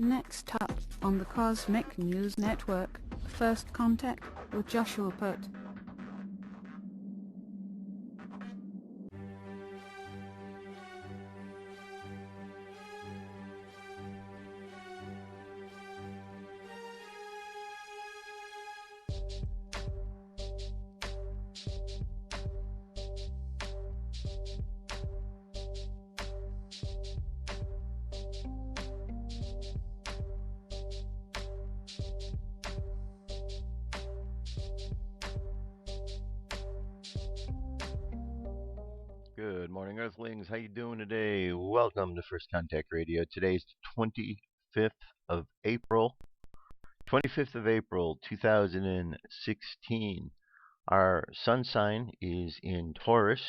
Next up on the Cosmic News Network, First Contact with Joshua Putt. Good morning, Earthlings. How you doing today? Welcome to First Contact Radio. Today's the 25th of April. 25th of April, 2016. Our sun sign is in Taurus.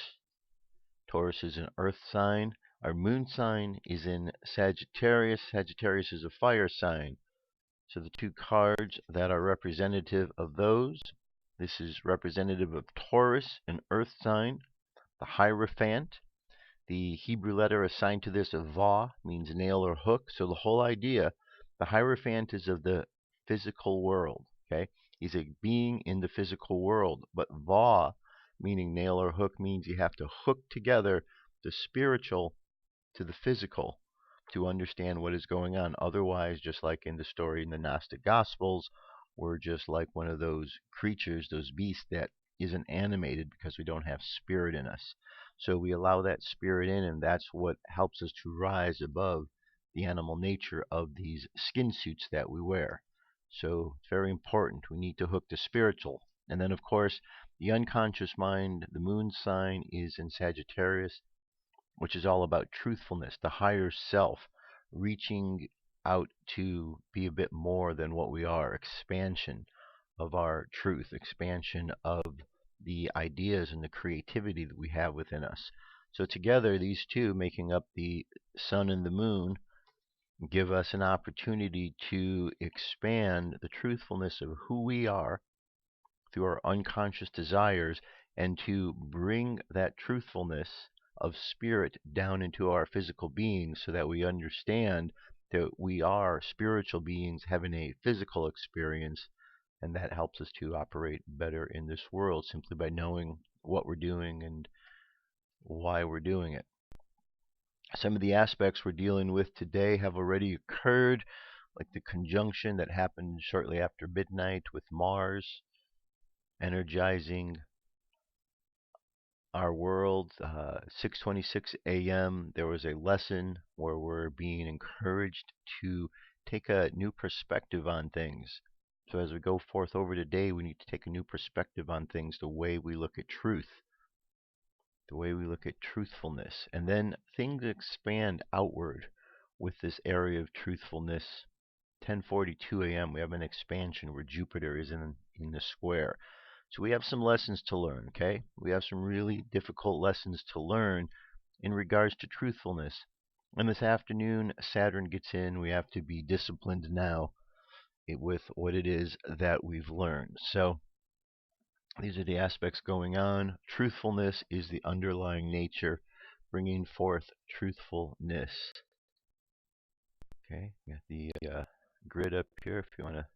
Taurus is an earth sign. Our moon sign is in Sagittarius. Sagittarius is a fire sign. So the two cards that are representative of those, this is representative of Taurus, an earth sign. The Hierophant, the Hebrew letter assigned to this, Va, means nail or hook. So the whole idea, the Hierophant is of the physical world. Okay, he's a being in the physical world. But Va, meaning nail or hook, means you have to hook together the spiritual to the physical to understand what is going on. Otherwise, just like in the story in the Gnostic Gospels, we're just like one of those creatures, those beasts that isn't animated because we don't have spirit in us. So we allow that spirit in, and that's what helps us to rise above the animal nature of these skin suits that we wear. So it's very important. We need to hook the spiritual. And then, of course, the unconscious mind, the moon sign is in Sagittarius, which is all about truthfulness, the higher self, reaching out to be a bit more than what we are, expansion of our truth, expansion of the ideas and the creativity that we have within us. So together, these two, making up the sun and the moon, give us an opportunity to expand the truthfulness of who we are through our unconscious desires, and to bring that truthfulness of spirit down into our physical beings so that we understand that we are spiritual beings having a physical experience. And that helps us to operate better in this world simply by knowing what we're doing and why we're doing it. Some of the aspects we're dealing with today have already occurred, like the conjunction that happened shortly after midnight with Mars, energizing our world. 6:26 a.m. there was a lesson where we're being encouraged to take a new perspective on things. So as we go forth over today, we need to take a new perspective on things, the way we look at truth, the way we look at truthfulness. And then things expand outward with this area of truthfulness. 10:42 a.m. we have an expansion where Jupiter is in the square. So we have some lessons to learn, okay? We have some really difficult lessons to learn in regards to truthfulness. And this afternoon, Saturn gets in. We have to be disciplined now with what it is that we've learned. So these are the aspects going on. Truthfulness is the underlying nature, bringing forth truthfulness. Okay, got the grid up here if you want to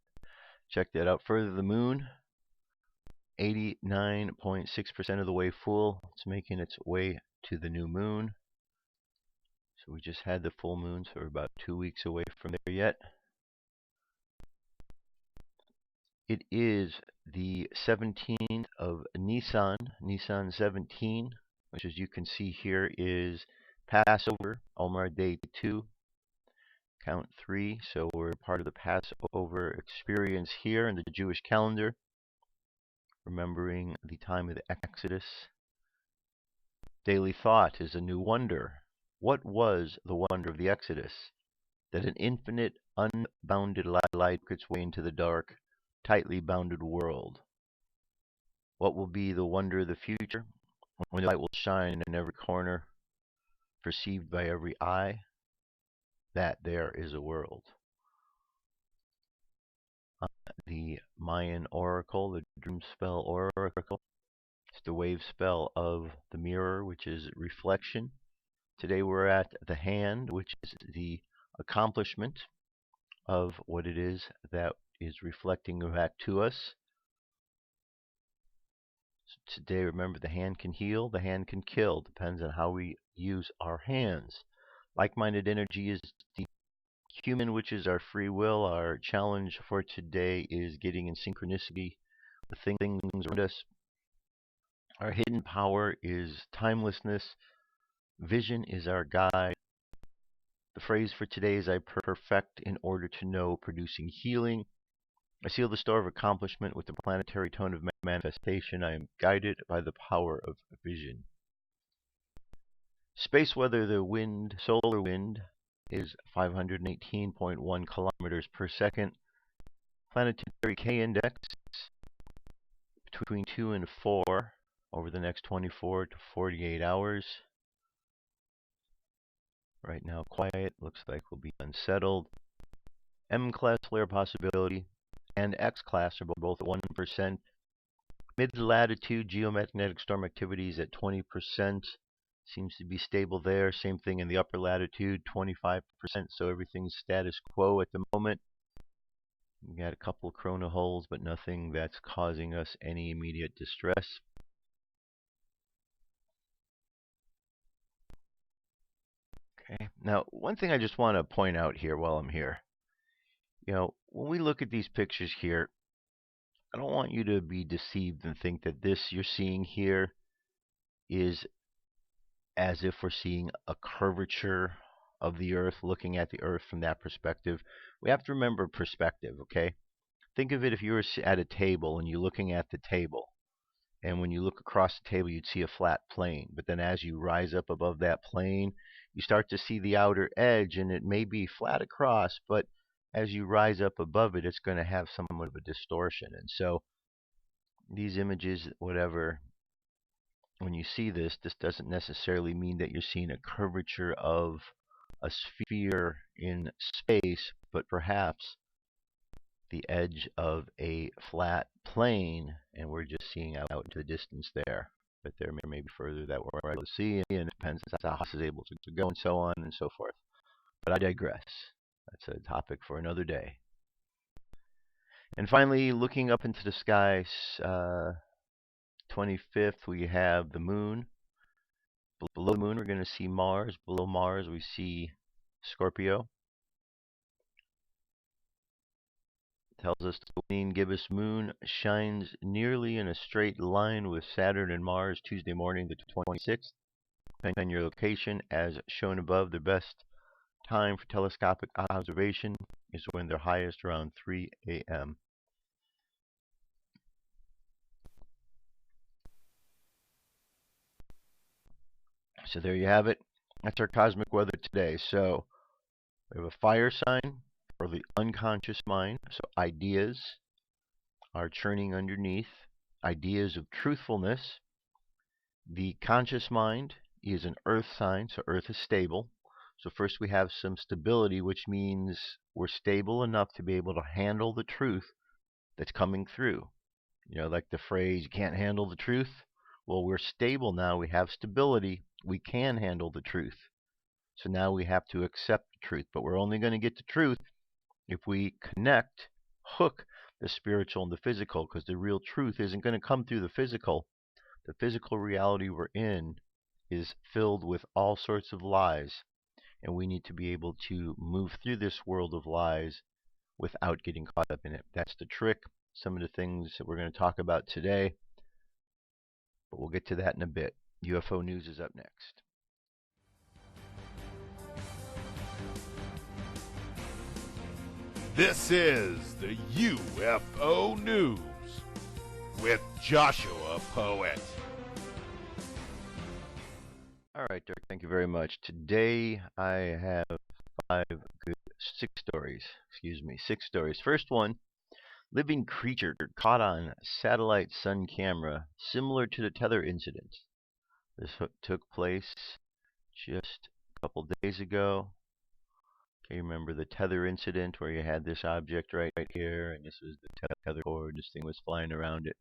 check that out further. The moon, 89.6% of the way full. It's making its way to the new moon. So we just had the full moon, so we're about 2 weeks away from there yet. It is the 17th of Nisan, Nisan 17, which as you can see here is Passover, Omar Day 2, count 3. So we're part of the Passover experience here in the Jewish calendar, remembering the time of the Exodus. Daily thought is a new wonder. What was the wonder of the Exodus? That an infinite, unbounded light took its way into the dark, tightly bounded world. What will be the wonder of the future? When the light will shine in every corner, perceived by every eye, that there is a world. The Mayan oracle, the Dreamspell oracle, it's the wave spell of the mirror, which is reflection. Today we're at the hand, which is the accomplishment, of what it is that is reflecting back to us. So today, remember, the hand can heal, the hand can kill. Depends on how we use our hands. Like-minded energy is the human, which is our free will. Our challenge for today is getting in synchronicity with things around us. Our hidden power is timelessness. Vision is our guide. The phrase for today is I perfect in order to know, producing healing. I seal the store of accomplishment with the planetary tone of manifestation. I am guided by the power of vision. Space weather, the wind, solar wind, is 518.1 kilometers per second. Planetary K index between 2 and 4 over the next 24 to 48 hours. Right now, quiet. Looks like we'll be unsettled. M-class flare possibility and X-class are both at 1%. Mid-latitude geomagnetic storm activities at 20%. Seems to be stable there. Same thing in the upper latitude, 25%. So everything's status quo at the moment. We got a couple of corona holes, but nothing that's causing us any immediate distress. Okay. Now, one thing I just want to point out here while I'm here. When we look at these pictures here, I don't want you to be deceived and think that this you're seeing here is as if we're seeing a curvature of the Earth, looking at the Earth from that perspective. We have to remember perspective, okay? Think of it if you were at a table and you're looking at the table. And when you look across the table, you'd see a flat plane. But then as you rise up above that plane, you start to see the outer edge, and it may be flat across, but as you rise up above it, it's going to have somewhat of a distortion. And so these images, whatever, when you see this doesn't necessarily mean that you're seeing a curvature of a sphere in space, but perhaps the edge of a flat plane, and we're just seeing out into the distance there. But there may be further that we're able to see, and it depends on how fast it's able to go, and so on and so forth. But I digress. That's a topic for another day. And finally, looking up into the sky, 25th, we have the moon. Below the moon, we're going to see Mars. Below Mars, we see Scorpio. Tells us the waning gibbous moon shines nearly in a straight line with Saturn and Mars Tuesday morning, the 26th. Depending on your location, as shown above, the best time for telescopic observation is when they're highest around 3 a.m. So there you have it. That's our cosmic weather today. So we have a fire sign for the unconscious mind. So ideas are churning underneath. Ideas of truthfulness. The conscious mind is an earth sign, so earth is stable. So first we have some stability, which means we're stable enough to be able to handle the truth that's coming through. Like the phrase, you can't handle the truth. Well, we're stable now. We have stability. We can handle the truth. So now we have to accept the truth. But we're only going to get the truth if we hook the spiritual and the physical, because the real truth isn't going to come through the physical. The physical reality we're in is filled with all sorts of lies, and we need to be able to move through this world of lies without getting caught up in it. That's the trick. Some of the things that we're going to talk about today, but we'll get to that in a bit. UFO News is up next. This is the UFO News with Joshua Poet. All right, Dirk, thank you very much. Today I have six stories. First one, living creature caught on satellite sun camera, similar to the Tether incident. This took place just a couple days ago. Okay, remember the Tether incident where you had this object right here, and this was the Tether cord. This thing was flying around it.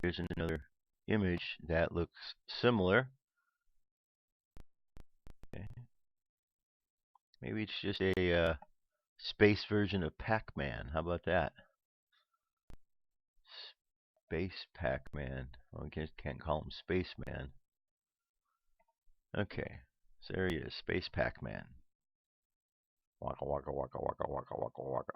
Here's another image that looks similar. Okay. Maybe it's just a Space version of Pac-Man. How about that? Space Pac-Man. Well, I can't call him Spaceman. Okay, so there he is, Space Pac-Man. Waka waka waka waka waka waka waka.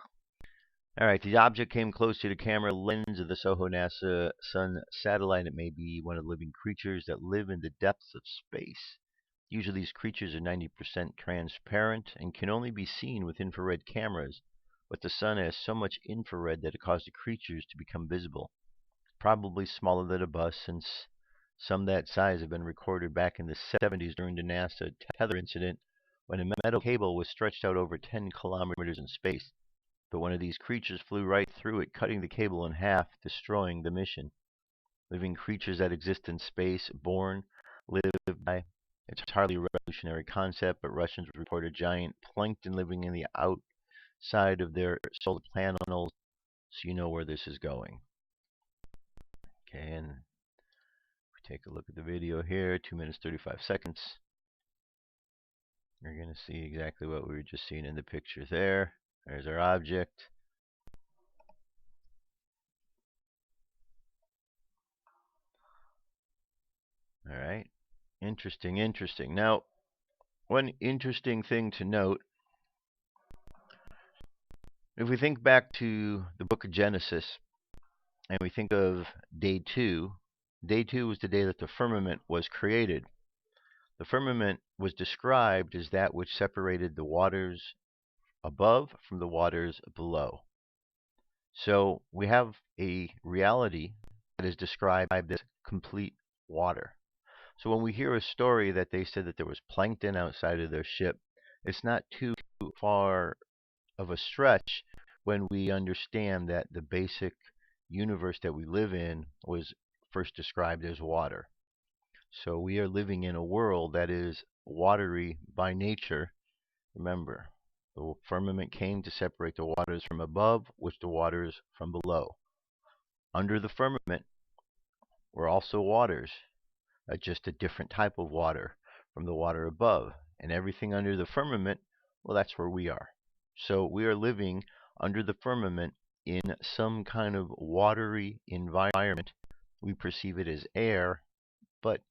Alright, the object came close to the camera lens of the SOHO NASA Sun satellite. It may be one of the living creatures that live in the depths of space. Usually these creatures are 90% transparent and can only be seen with infrared cameras, but the sun has so much infrared that it caused the creatures to become visible. Probably smaller than a bus, since some that size have been recorded back in the 70s during the NASA Tether incident, when a metal cable was stretched out over 10 kilometers in space. But one of these creatures flew right through it, cutting the cable in half, destroying the mission. Living creatures that exist in space, born, live, die. It's hardly a revolutionary concept, but Russians reported giant plankton living in the outside of their solar panels, so you know where this is going. Okay, and if we take a look at the video here, 2 minutes 35 seconds, you're going to see exactly what we were just seeing in the picture there. There's our object. All right, interesting, interesting. Now, one interesting thing to note, if we think back to the book of Genesis, and we think of day 2 was the day that the firmament was created. The firmament was described as that which separated the waters above from the waters below. So we have a reality that is described as complete water. So when we hear a story that they said that there was plankton outside of their ship, it's not too far of a stretch when we understand that the basic universe that we live in was first described as water. So we are living in a world that is watery by nature. Remember, the firmament came to separate the waters from above, which the waters from below. Under the firmament were also waters, just a different type of water from the water above. And everything under the firmament, well, that's where we are. So we are living under the firmament in some kind of watery environment. We perceive it as air, but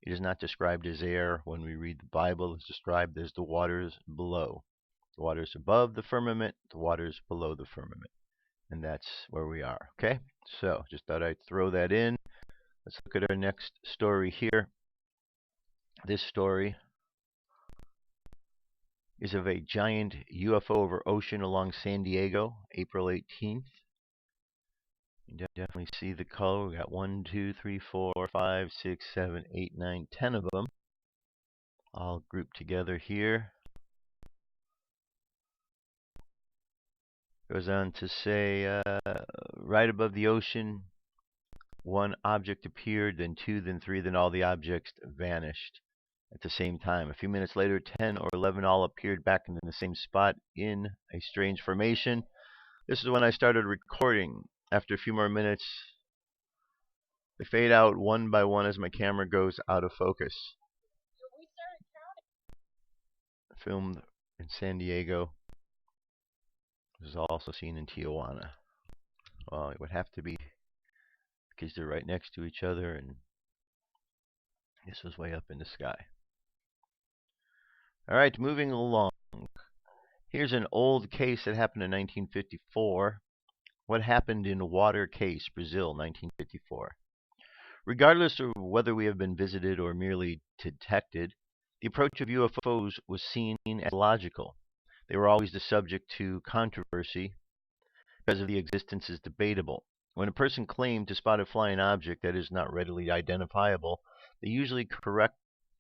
it is not described as air when we read the Bible. It's described as the waters below. The waters above the firmament, the waters below the firmament. And that's where we are. Okay? So just thought I'd throw that in. Let's look at our next story here. This story is of a giant UFO over ocean along San Diego, April 18th. You definitely see the color. We got 1, 2, 3, 4, 5, 6, 7, 8, 9, 10 of them all grouped together here. Goes on to say, right above the ocean, one object appeared, then 2, then 3, then all the objects vanished at the same time. A few minutes later, 10 or 11 all appeared back in the same spot in a strange formation. This is when I started recording. After a few more minutes, they fade out one by one as my camera goes out of focus. Filmed in San Diego. This is also seen in Tijuana. Well, it would have to be because they're right next to each other, and this was way up in the sky. All right, moving along. Here's an old case that happened in 1954. What happened in Water Case, Brazil, 1954. Regardless of whether we have been visited or merely detected, the approach of UFOs was seen as logical. They were always the subject to controversy because of the existence is debatable. When a person claimed to spot a flying object that is not readily identifiable, they usually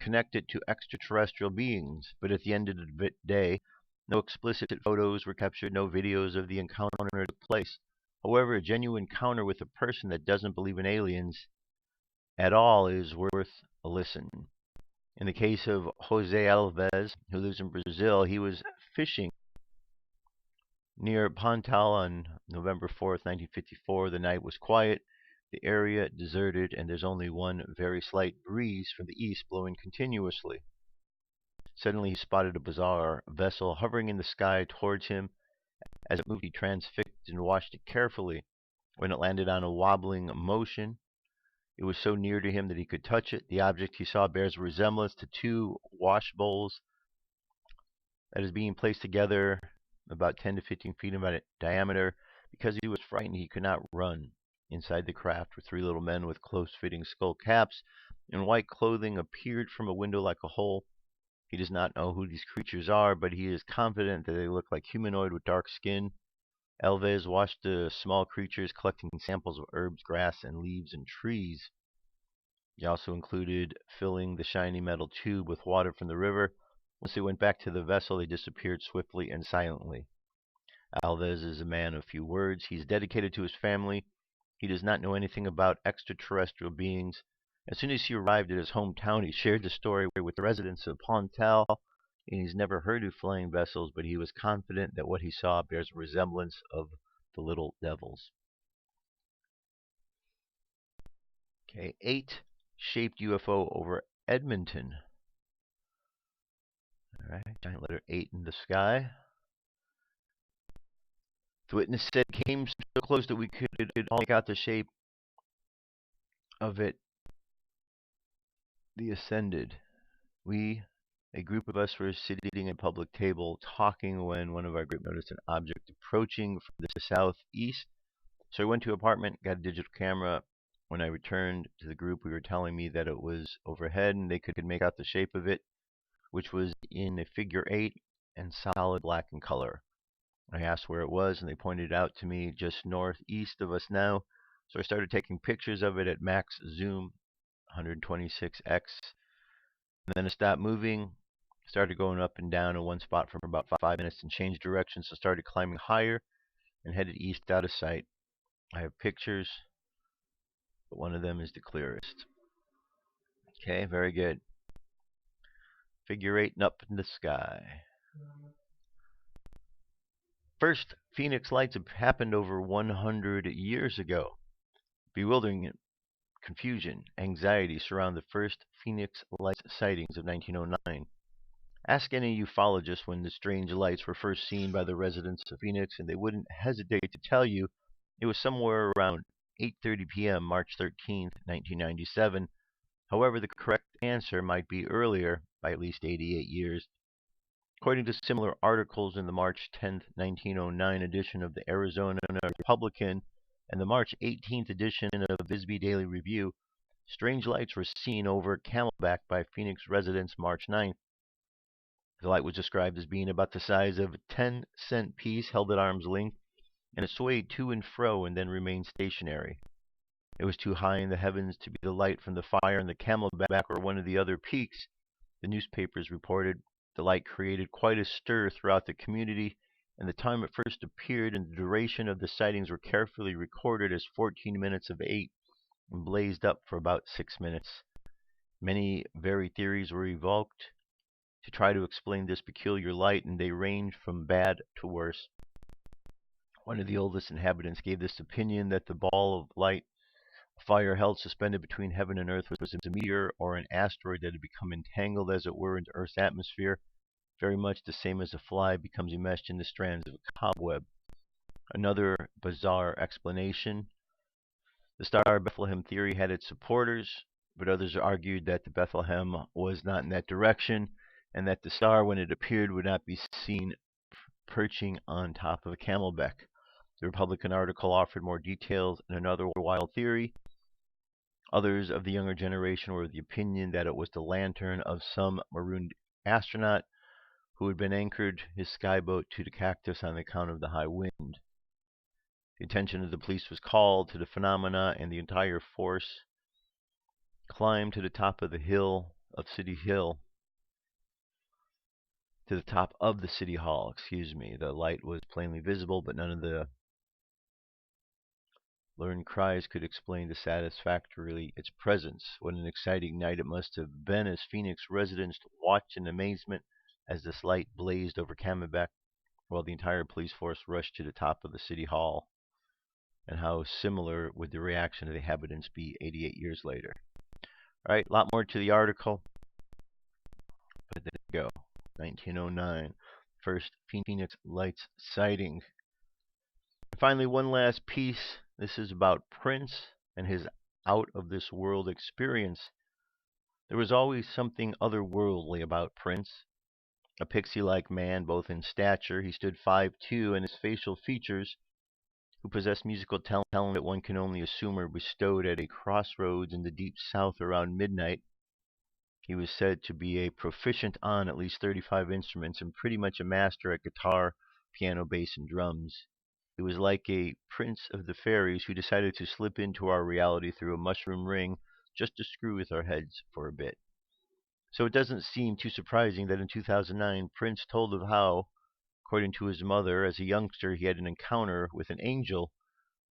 connect it to extraterrestrial beings. But at the end of the day, no explicit photos were captured, no videos of the encounter took place. However, a genuine encounter with a person that doesn't believe in aliens at all is worth a listen. In the case of Jose Alves, who lives in Brazil, he was fishing near Pontal on November 4th, 1954. The night was quiet, the area deserted, and there's only one very slight breeze from the east blowing continuously. Suddenly he spotted a bizarre vessel hovering in the sky towards him. As it moved, he transfixed and watched it carefully. When it landed on a wobbling motion, it was so near to him that he could touch it. The object he saw bears a resemblance to two wash bowls that is being placed together about 10 to 15 feet in diameter. Because he was frightened, he could not run. Inside the craft were three little men with close-fitting skull caps and white clothing appeared from a window like a hole. He does not know who these creatures are, but he is confident that they look like humanoid with dark skin. Alves watched the small creatures collecting samples of herbs, grass, and leaves and trees. He also included filling the shiny metal tube with water from the river. Once they went back to the vessel, they disappeared swiftly and silently. Alves is a man of few words. He's dedicated to his family. He does not know anything about extraterrestrial beings. As soon as he arrived at his hometown, he shared the story with the residents of Pontal, and he's never heard of flying vessels, but he was confident that what he saw bears a resemblance of the little devils. Okay, 8 shaped UFO over Edmonton. All right, giant letter 8 in the sky. The witness said it came so close that we could all make out the shape of it. The ascended. We, a group of us, were sitting at a public table talking when one of our group noticed an object approaching from the southeast. So I went to an apartment, got a digital camera. When I returned to the group, we were telling me that it was overhead and they could make out the shape of it, which was in a figure 8 and solid black in color. I asked where it was, and they pointed out to me just northeast of us now. So I started taking pictures of it at max zoom, 126x. And then it stopped moving, started going up and down in one spot for about 5 minutes and changed direction. So started climbing higher and headed east out of sight. I have pictures, but one of them is the clearest. Okay, very good. Figure 8 and up in the sky. First Phoenix lights have happened over 100 years ago. Bewildering confusion, anxiety surround the first Phoenix lights sightings of 1909. Ask any ufologist when the strange lights were first seen by the residents of Phoenix, and they wouldn't hesitate to tell you it was somewhere around 8:30 p.m. March 13, 1997. However, the correct answer might be earlier by at least 88 years. According to similar articles in the March 10, 1909 edition of the Arizona Republican and the March 18th edition of the Bisbee Daily Review, strange lights were seen over Camelback by Phoenix residents March 9th. The light was described as being about the size of a 10-cent piece held at arm's length, and it swayed to and fro and then remained stationary. It was too high in the heavens to be the light from the fire in the Camelback or one of the other peaks. The newspapers reported the light created quite a stir throughout the community, and the time it first appeared and the duration of the sightings were carefully recorded as 14 minutes of 8 and blazed up for about 6 minutes. Many varied theories were evoked to try to explain this peculiar light, and they ranged from bad to worse. One of the oldest inhabitants gave this opinion that the ball of light, a fire held suspended between heaven and earth, was a meteor or an asteroid that had become entangled, as it were, into Earth's atmosphere, very much the same as a fly becomes enmeshed in the strands of a cobweb. Another bizarre explanation: the Star of Bethlehem theory had its supporters, but others argued that the Bethlehem was not in that direction, and that the star, when it appeared, would not be seen perching on top of a camelback. The Republican article offered more details and another wild theory. Others of the younger generation were of the opinion that it was the lantern of some marooned astronaut who had been anchored his skyboat to the cactus on account of the high wind. The attention of the police was called to the phenomena, and the entire force climbed to the top of the hill of City Hill. To the top of the City Hall, The light was plainly visible, but none of the learned cries could explain satisfactorily its presence. What an exciting night it must have been as Phoenix residents watched in amazement as this light blazed over Camelback, while the entire police force rushed to the top of the City Hall. And how similar would the reaction of the inhabitants be 88 years later? All right, a lot more to the article, but there you go. 1909. first Phoenix Lights sighting. And finally, one last piece. This is about Prince and his out-of-this-world experience. There was always something otherworldly about Prince. A pixie-like man, both in stature, he stood 5'2", and his facial features, who possessed musical talent that one can only assume are bestowed at a crossroads in the deep south around midnight. He was said to be a proficient on at least 35 instruments and pretty much a master at guitar, piano, bass, and drums. He was like a prince of the fairies who decided to slip into our reality through a mushroom ring just to screw with our heads for a bit. So it doesn't seem too surprising that in 2009, Prince told of how, according to his mother, as a youngster he had an encounter with an angel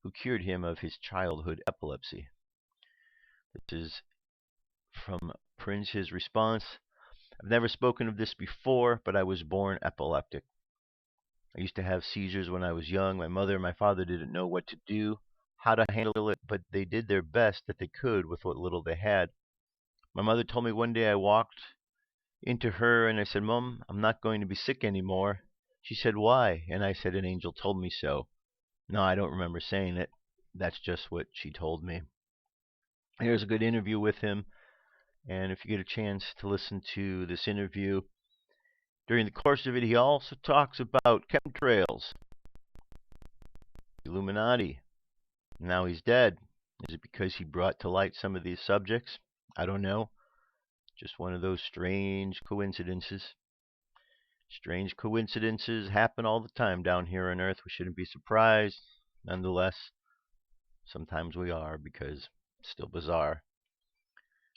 who cured him of his childhood epilepsy. This is from Prince, his response: "I've never spoken of this before, but I was born epileptic. I used to have seizures when I was young. My mother and my father didn't know what to do, how to handle it, but they did their best that they could with what little they had. My mother told me one day I walked into her and I said, 'Mom, I'm not going to be sick anymore.' She said, 'Why?' And I said, 'An angel told me so.' No, I don't remember saying it. That's just what she told me." Here's a good interview with him. And if you get a chance to listen to this interview, during the course of it, he also talks about chemtrails, Illuminati. Now he's dead. Is it because he brought to light some of these subjects? I don't know. Just one of those strange coincidences. Strange coincidences happen all the time down here on Earth. We shouldn't be surprised. Nonetheless, sometimes we are, because it's still bizarre.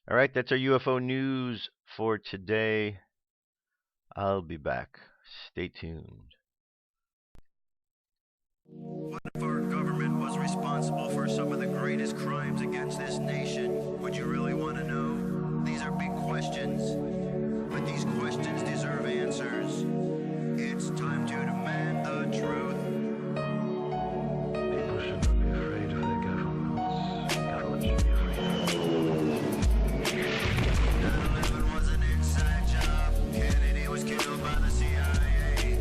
All right, that's our UFO news for today. I'll be back. Stay tuned. What if our government was responsible for some of the greatest crimes against this nation? Would you really want to know? These are big questions, but these questions deserve answers. It's time to demand the truth. People shouldn't be afraid of their governments. Governments should be afraid. 9/11 was an inside job. Kennedy was killed by the CIA.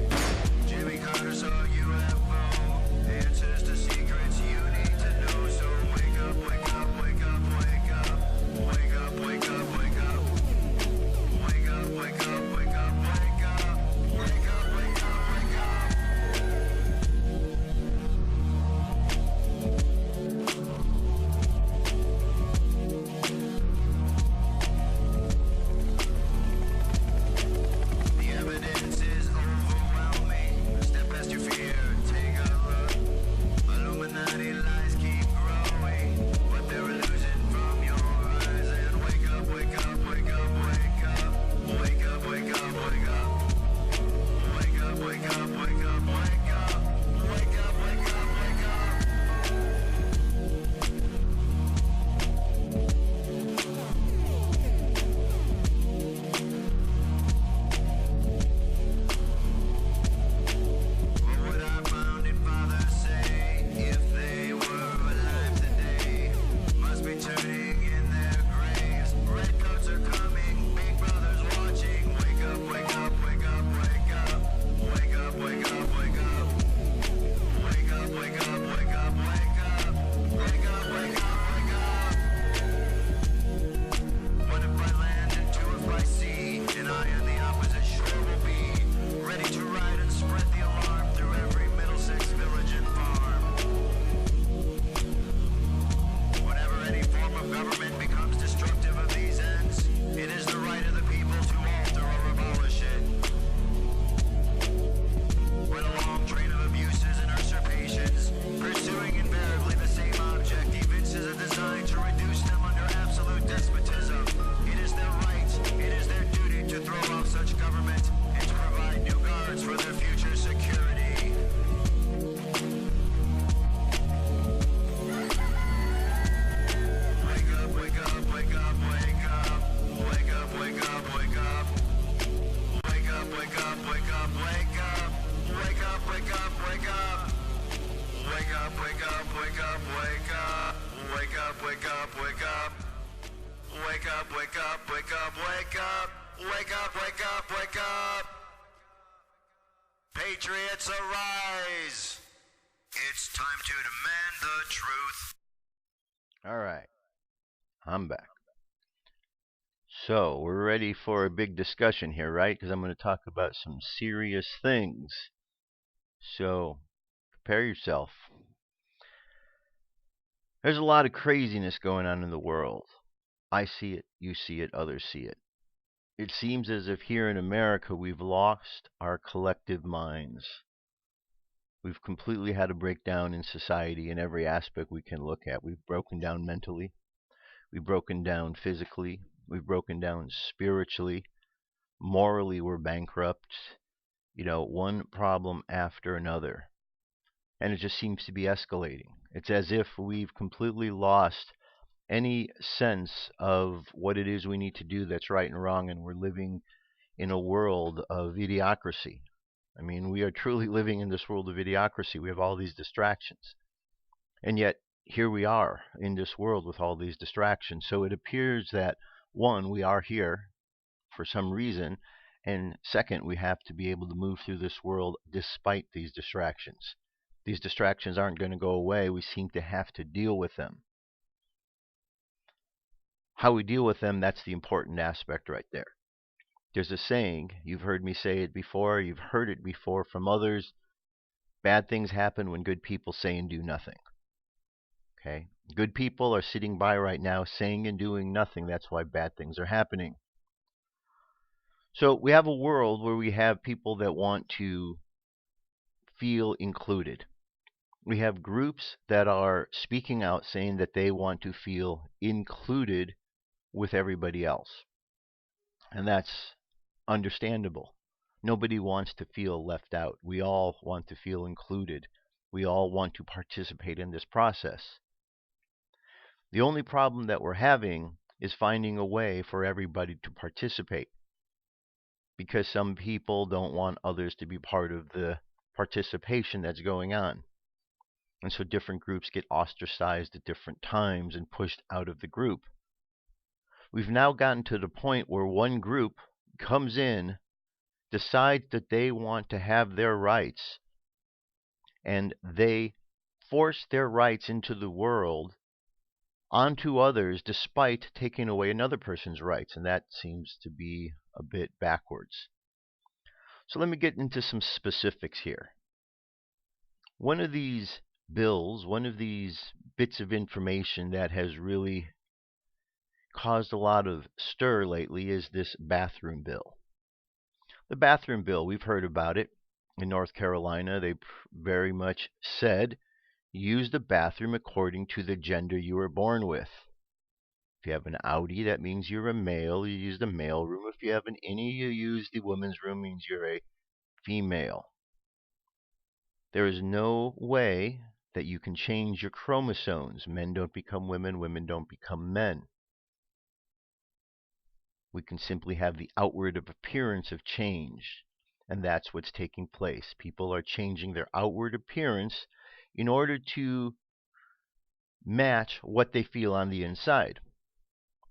Jimmy Carter saw UFO. Answers to secrets you need to know. So wake up, wake up, wake up, wake up. Wake up, wake up, wake up. Wake up, wake up, wake up, wake up. Wake up, wake up, wake up. The evidence is overwhelming. Step past your fear, take a look. Illuminati lies keep growing, what they're losing from your eyes. And wake up, wake up, wake up, wake up. Wake up, wake up, wake up. Wake up, wake up, wake up, wake up. Wake up, wake up, wake up. What would our founding fathers say if they were alive today? Must be turning in their graves. Redcoats are coming, big brothers watching. Wake up, wake up, wake up, wake up. Wake up, wake up, wake up. Wake up, wake up, wake up, wake up. Wake up, wake up, wake up. What if I land and two if I see? And I on the opposite shore will be ready to ride and spread the alarm through every Middlesex village and farm. Whenever any form of government becomes destructive of these ends, it is the right of the people to alter or abolish it. When a long train of abuses and usurpations, pursuing invariably the same object, evinces a design to reduce them under absolute despotism, it is their right, it is their duty to throw off such government and to provide new guards for their future security. Wake up, wake up, wake up, wake up. Wake up, wake up, wake up. Wake up, wake up, wake up, wake up. Wake up, wake up, wake up. Wake up, wake up, wake up, wake up. Wake up, wake up, wake up. Wake up, wake up, wake up, wake up. Wake up, wake up, wake up. patriots arise. It's time to demand the truth. All right, I'm back. So, we're ready for a big discussion here, right? Because I'm going to talk about some serious things. So, prepare yourself. There's a lot of craziness going on in the world. I see it, you see it, others see it. It seems as if here in America we've lost our collective minds. We've completely had a breakdown in society in every aspect we can look at. We've broken down mentally. We've broken down physically. We've broken down spiritually. Morally, we're bankrupt. One problem after another. And it just seems to be escalating. It's as if we've completely lost any sense of what it is we need to do that's right and wrong, and we're living in a world of idiocracy. I mean, we are truly living in this world of idiocracy. We have all these distractions. And yet, here we are in this world with all these distractions. So it appears that, one, we are here for some reason, and second, we have to be able to move through this world despite these distractions. These distractions aren't going to go away. We seem to have to deal with them. How we deal with them, that's the important aspect right there. There's a saying, you've heard me say it before, you've heard it before from others: bad things happen when good people say and do nothing. Okay? Good people are sitting by right now saying and doing nothing. That's why bad things are happening. So we have a world where we have people that want to feel included. We have groups that are speaking out saying that they want to feel included with everybody else. And that's understandable. Nobody wants to feel left out. We all want to feel included. We all want to participate in this process. The only problem that we're having is finding a way for everybody to participate, because some people don't want others to be part of the participation that's going on. And so different groups get ostracized at different times and pushed out of the group. We've now gotten to the point where one group comes in, decides that they want to have their rights, and they force their rights into the world onto others despite taking away another person's rights, and that seems to be a bit backwards. So let me get into some specifics here. One of these bills, one of these bits of information that has really caused a lot of stir lately is this bathroom bill. The bathroom bill, we've heard about it. In North Carolina, they very much said, use the bathroom according to the gender you were born with. If you have an outie, that means you're a male. You use the male room. If you have an innie, you use the women's room, means you're a female. There is no way that you can change your chromosomes. Men don't become women. Women don't become men. We can simply have the outward appearance of change. And that's what's taking place. People are changing their outward appearance in order to match what they feel on the inside.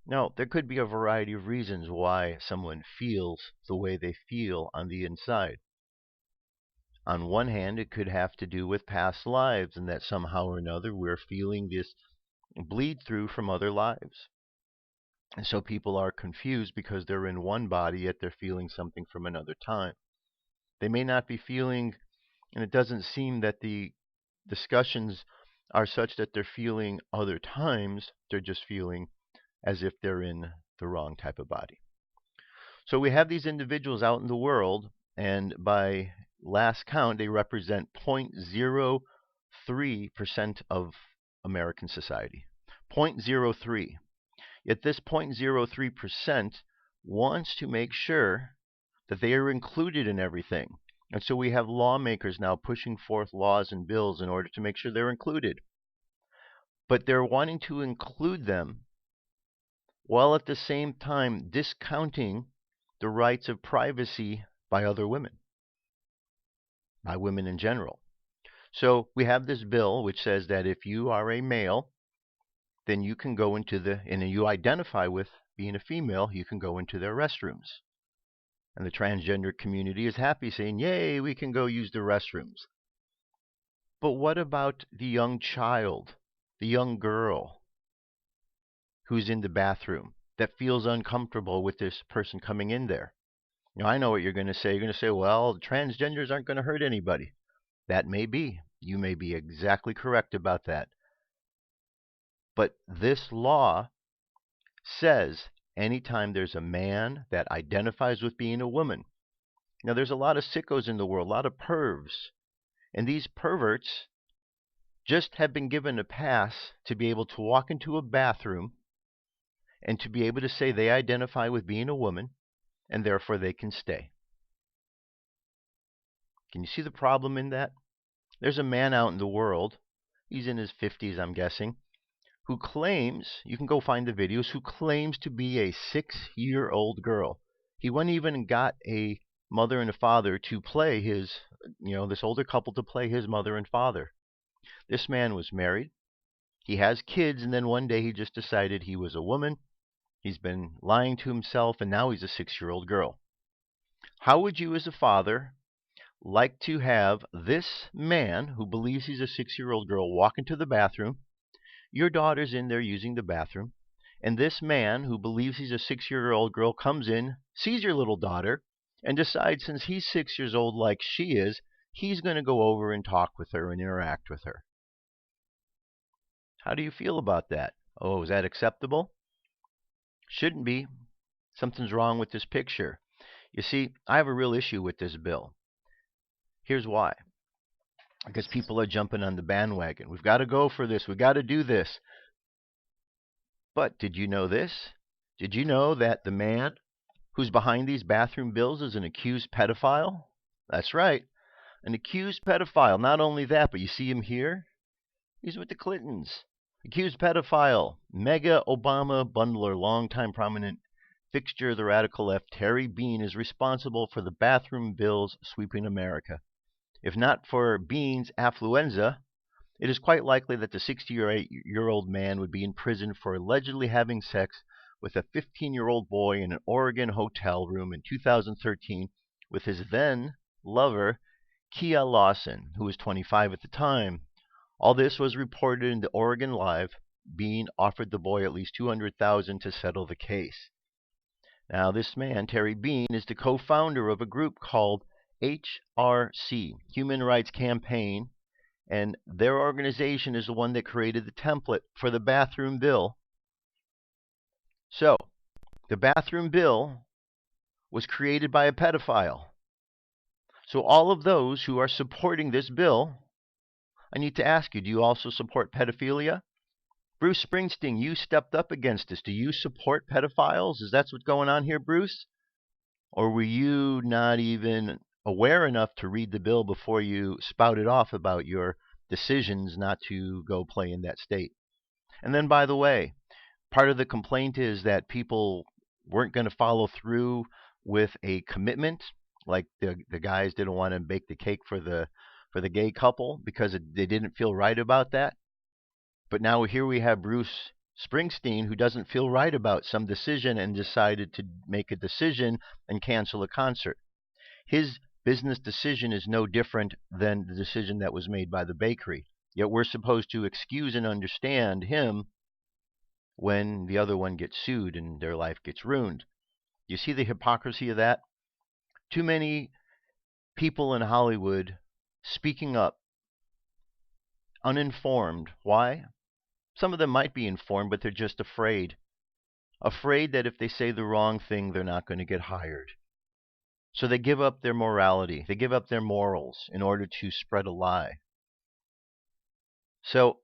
Now, there could be a variety of reasons why someone feels the way they feel on the inside. On one hand, it could have to do with past lives, and that somehow or another we're feeling this bleed through from other lives. And so people are confused because they're in one body, yet they're feeling something from another time. They may not be feeling, and it doesn't seem that the discussions are such that they're feeling other times. They're just feeling as if they're in the wrong type of body. So we have these individuals out in the world, and by last count, they represent 0.03% of American society. 0.03. Yet this 0.03% wants to make sure that they are included in everything. And so we have lawmakers now pushing forth laws and bills in order to make sure they're included. But they're wanting to include them while at the same time discounting the rights of privacy by other women, by women in general. So we have this bill which says that if you are a male, then you can go into and you identify with being a female, you can go into their restrooms. And the transgender community is happy, saying, yay, we can go use the restrooms. But what about the young child, the young girl who's in the bathroom that feels uncomfortable with this person coming in there? Now, I know what you're going to say. You're going to say, well, transgenders aren't going to hurt anybody. That may be. You may be exactly correct about that. But this law says anytime there's a man that identifies with being a woman. Now, there's a lot of sickos in the world, a lot of pervs. And these perverts just have been given a pass to be able to walk into a bathroom and to be able to say they identify with being a woman, and therefore they can stay. Can you see the problem in that? There's a man out in the world, he's in his 50s, I'm guessing, who claims, you can go find the videos, who claims to be a 6-year-old girl. He went even and got a mother and a father to play his, this older couple to play his mother and father. This man was married. He has kids, and then one day he just decided he was a woman. He's been lying to himself, and now he's a 6-year-old girl. How would you as a father like to have this man who believes he's a 6-year-old girl walk into the bathroom? Your daughter's in there using the bathroom, and this man who believes he's a 6-year-old girl comes in, sees your little daughter, and decides since he's 6 years old like she is, he's going to go over and talk with her and interact with her. How do you feel about that? Oh, is that acceptable? Shouldn't be. Something's wrong with this picture. You see, I have a real issue with this bill. Here's why. Because people are jumping on the bandwagon. We've got to go for this. We've got to do this. But did you know this? Did you know that the man who's behind these bathroom bills is an accused pedophile? That's right. An accused pedophile. Not only that, but you see him here? He's with the Clintons. Accused pedophile. Mega Obama bundler, longtime prominent fixture of the radical left, Terry Bean, is responsible for the bathroom bills sweeping America. If not for Bean's affluenza, it is quite likely that the 68-year-old man would be in prison for allegedly having sex with a 15-year-old boy in an Oregon hotel room in 2013 with his then lover, Kia Lawson, who was 25 at the time. All this was reported in the Oregon Live. Bean offered the boy at least $200,000 to settle the case. Now, this man, Terry Bean, is the co-founder of a group called HRC, Human Rights Campaign, and their organization is the one that created the template for the bathroom bill. So, the bathroom bill was created by a pedophile. So all of those who are supporting this bill, I need to ask you, do you also support pedophilia? Bruce Springsteen, you stepped up against this. Do you support pedophiles? Is that what's going on here, Bruce? Or were you not even aware enough to read the bill before you spouted off about your decisions not to go play in that state? And then, by the way, part of the complaint is that people weren't going to follow through with a commitment, like the guys didn't want to bake the cake for the gay couple because they didn't feel right about that. But now here we have Bruce Springsteen, who doesn't feel right about some decision and decided to make a decision and cancel a concert. His business decision is no different than the decision that was made by the bakery. Yet we're supposed to excuse and understand him when the other one gets sued and their life gets ruined. You see the hypocrisy of that? Too many people in Hollywood speaking up, uninformed. Why? Some of them might be informed, but they're just afraid. Afraid that if they say the wrong thing, they're not going to get hired. So they give up their morality. They give up their morals in order to spread a lie. So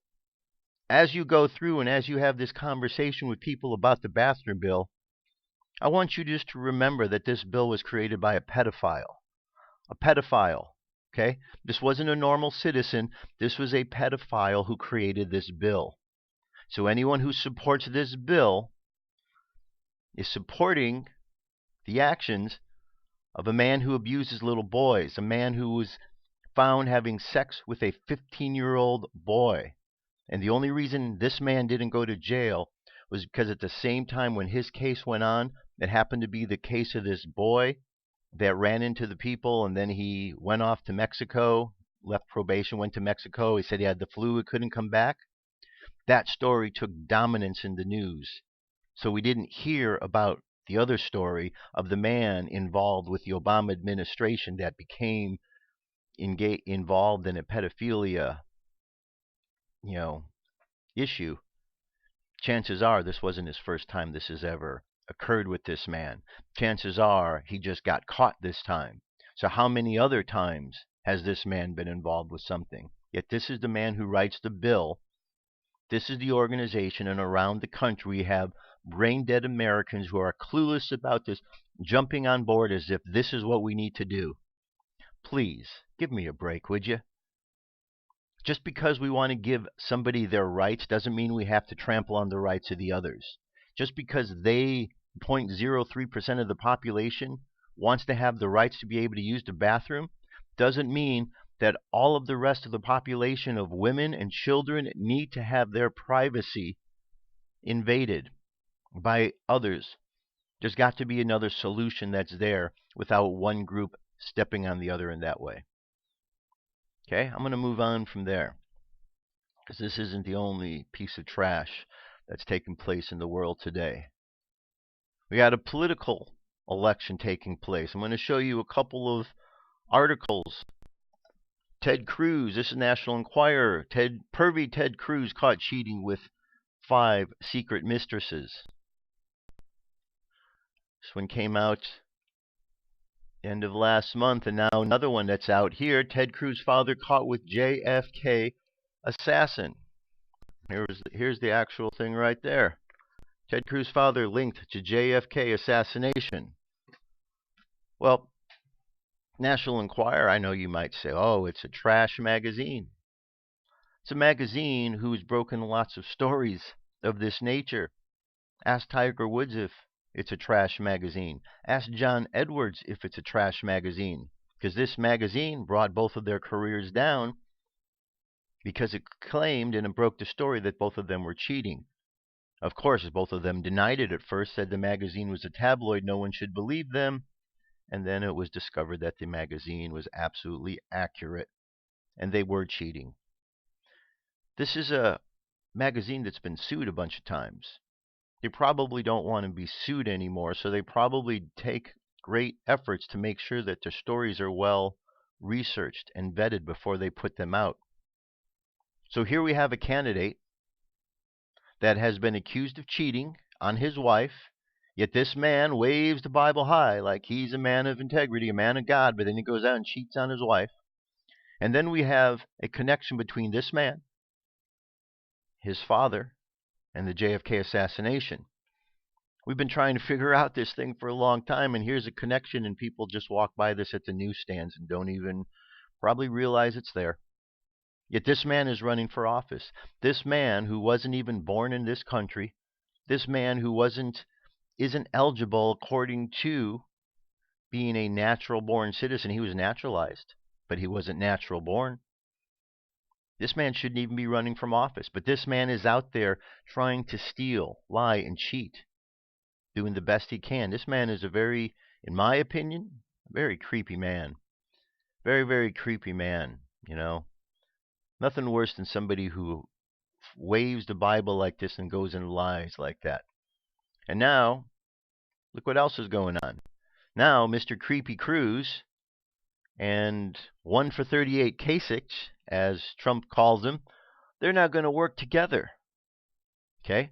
as you go through and as you have this conversation with people about the bathroom bill, I want you just to remember that this bill was created by a pedophile. A pedophile. Okay? This wasn't a normal citizen. This was a pedophile who created this bill. So anyone who supports this bill is supporting the actions of a man who abuses little boys, a man who was found having sex with a 15-year-old boy. And the only reason this man didn't go to jail was because at the same time when his case went on, it happened to be the case of this boy that ran into the people, and then he went off to Mexico, left probation, went to Mexico. He said he had the flu, he couldn't come back. That story took dominance in the news. So we didn't hear about the other story of the man involved with the Obama administration that became involved in a pedophilia, issue. Chances are this wasn't his first time this has ever occurred with this man. Chances are he just got caught this time. So how many other times has this man been involved with something? Yet this is the man who writes the bill. This is the organization, and around the country we have brain-dead Americans who are clueless about this, jumping on board as if this is what we need to do. Please, give me a break, would you? Just because we want to give somebody their rights doesn't mean we have to trample on the rights of the others. Just because they, 0.03% of the population, wants to have the rights to be able to use the bathroom, doesn't mean that all of the rest of the population of women and children need to have their privacy invaded by others. There's got to be another solution that's there without one group stepping on the other in that way. Okay, I'm going to move on from there, because this isn't the only piece of trash that's taking place in the world today. We got a political election taking place. I'm going to show you a couple of articles. Ted Cruz, this is National Enquirer. Pervy Ted Cruz caught cheating with 5 secret mistresses. This one came out end of last month, and now another one that's out here. Ted Cruz father caught with JFK assassin. Here's the actual thing right there. Ted Cruz father linked to JFK assassination. Well, National Enquirer, I know you might say, oh, it's a trash magazine. It's a magazine who's broken lots of stories of this nature. Ask Tiger Woods if it's a trash magazine. Ask John Edwards if it's a trash magazine. Because this magazine brought both of their careers down because it claimed and it broke the story that both of them were cheating. Of course, both of them denied it at first, said the magazine was a tabloid, no one should believe them. And then it was discovered that the magazine was absolutely accurate and they were cheating. This is a magazine that's been sued a bunch of times. They probably don't want to be sued anymore, so they probably take great efforts to make sure that their stories are well researched and vetted before they put them out. So here we have a candidate that has been accused of cheating on his wife, yet this man waves the Bible high like he's a man of integrity, a man of God, but then he goes out and cheats on his wife. And then we have a connection between this man, his father, and the JFK assassination. We've been trying to figure out this thing for a long time, and here's a connection, and people just walk by this at the newsstands and don't even probably realize it's there. Yet this man is running for office. This man who wasn't even born in this country, this man who isn't eligible according to being a natural born citizen. He was naturalized, but he wasn't natural born. This man shouldn't even be running from office, but this man is out there trying to steal, lie, and cheat, doing the best he can. This man is a very, in my opinion, very creepy man. Very, very creepy man, Nothing worse than somebody who waves the Bible like this and goes and lies like that. And now, look what else is going on. Now, Mr. Creepy Cruz and 1 for 38 Kasich, as Trump calls him, they're not going to work together. Okay?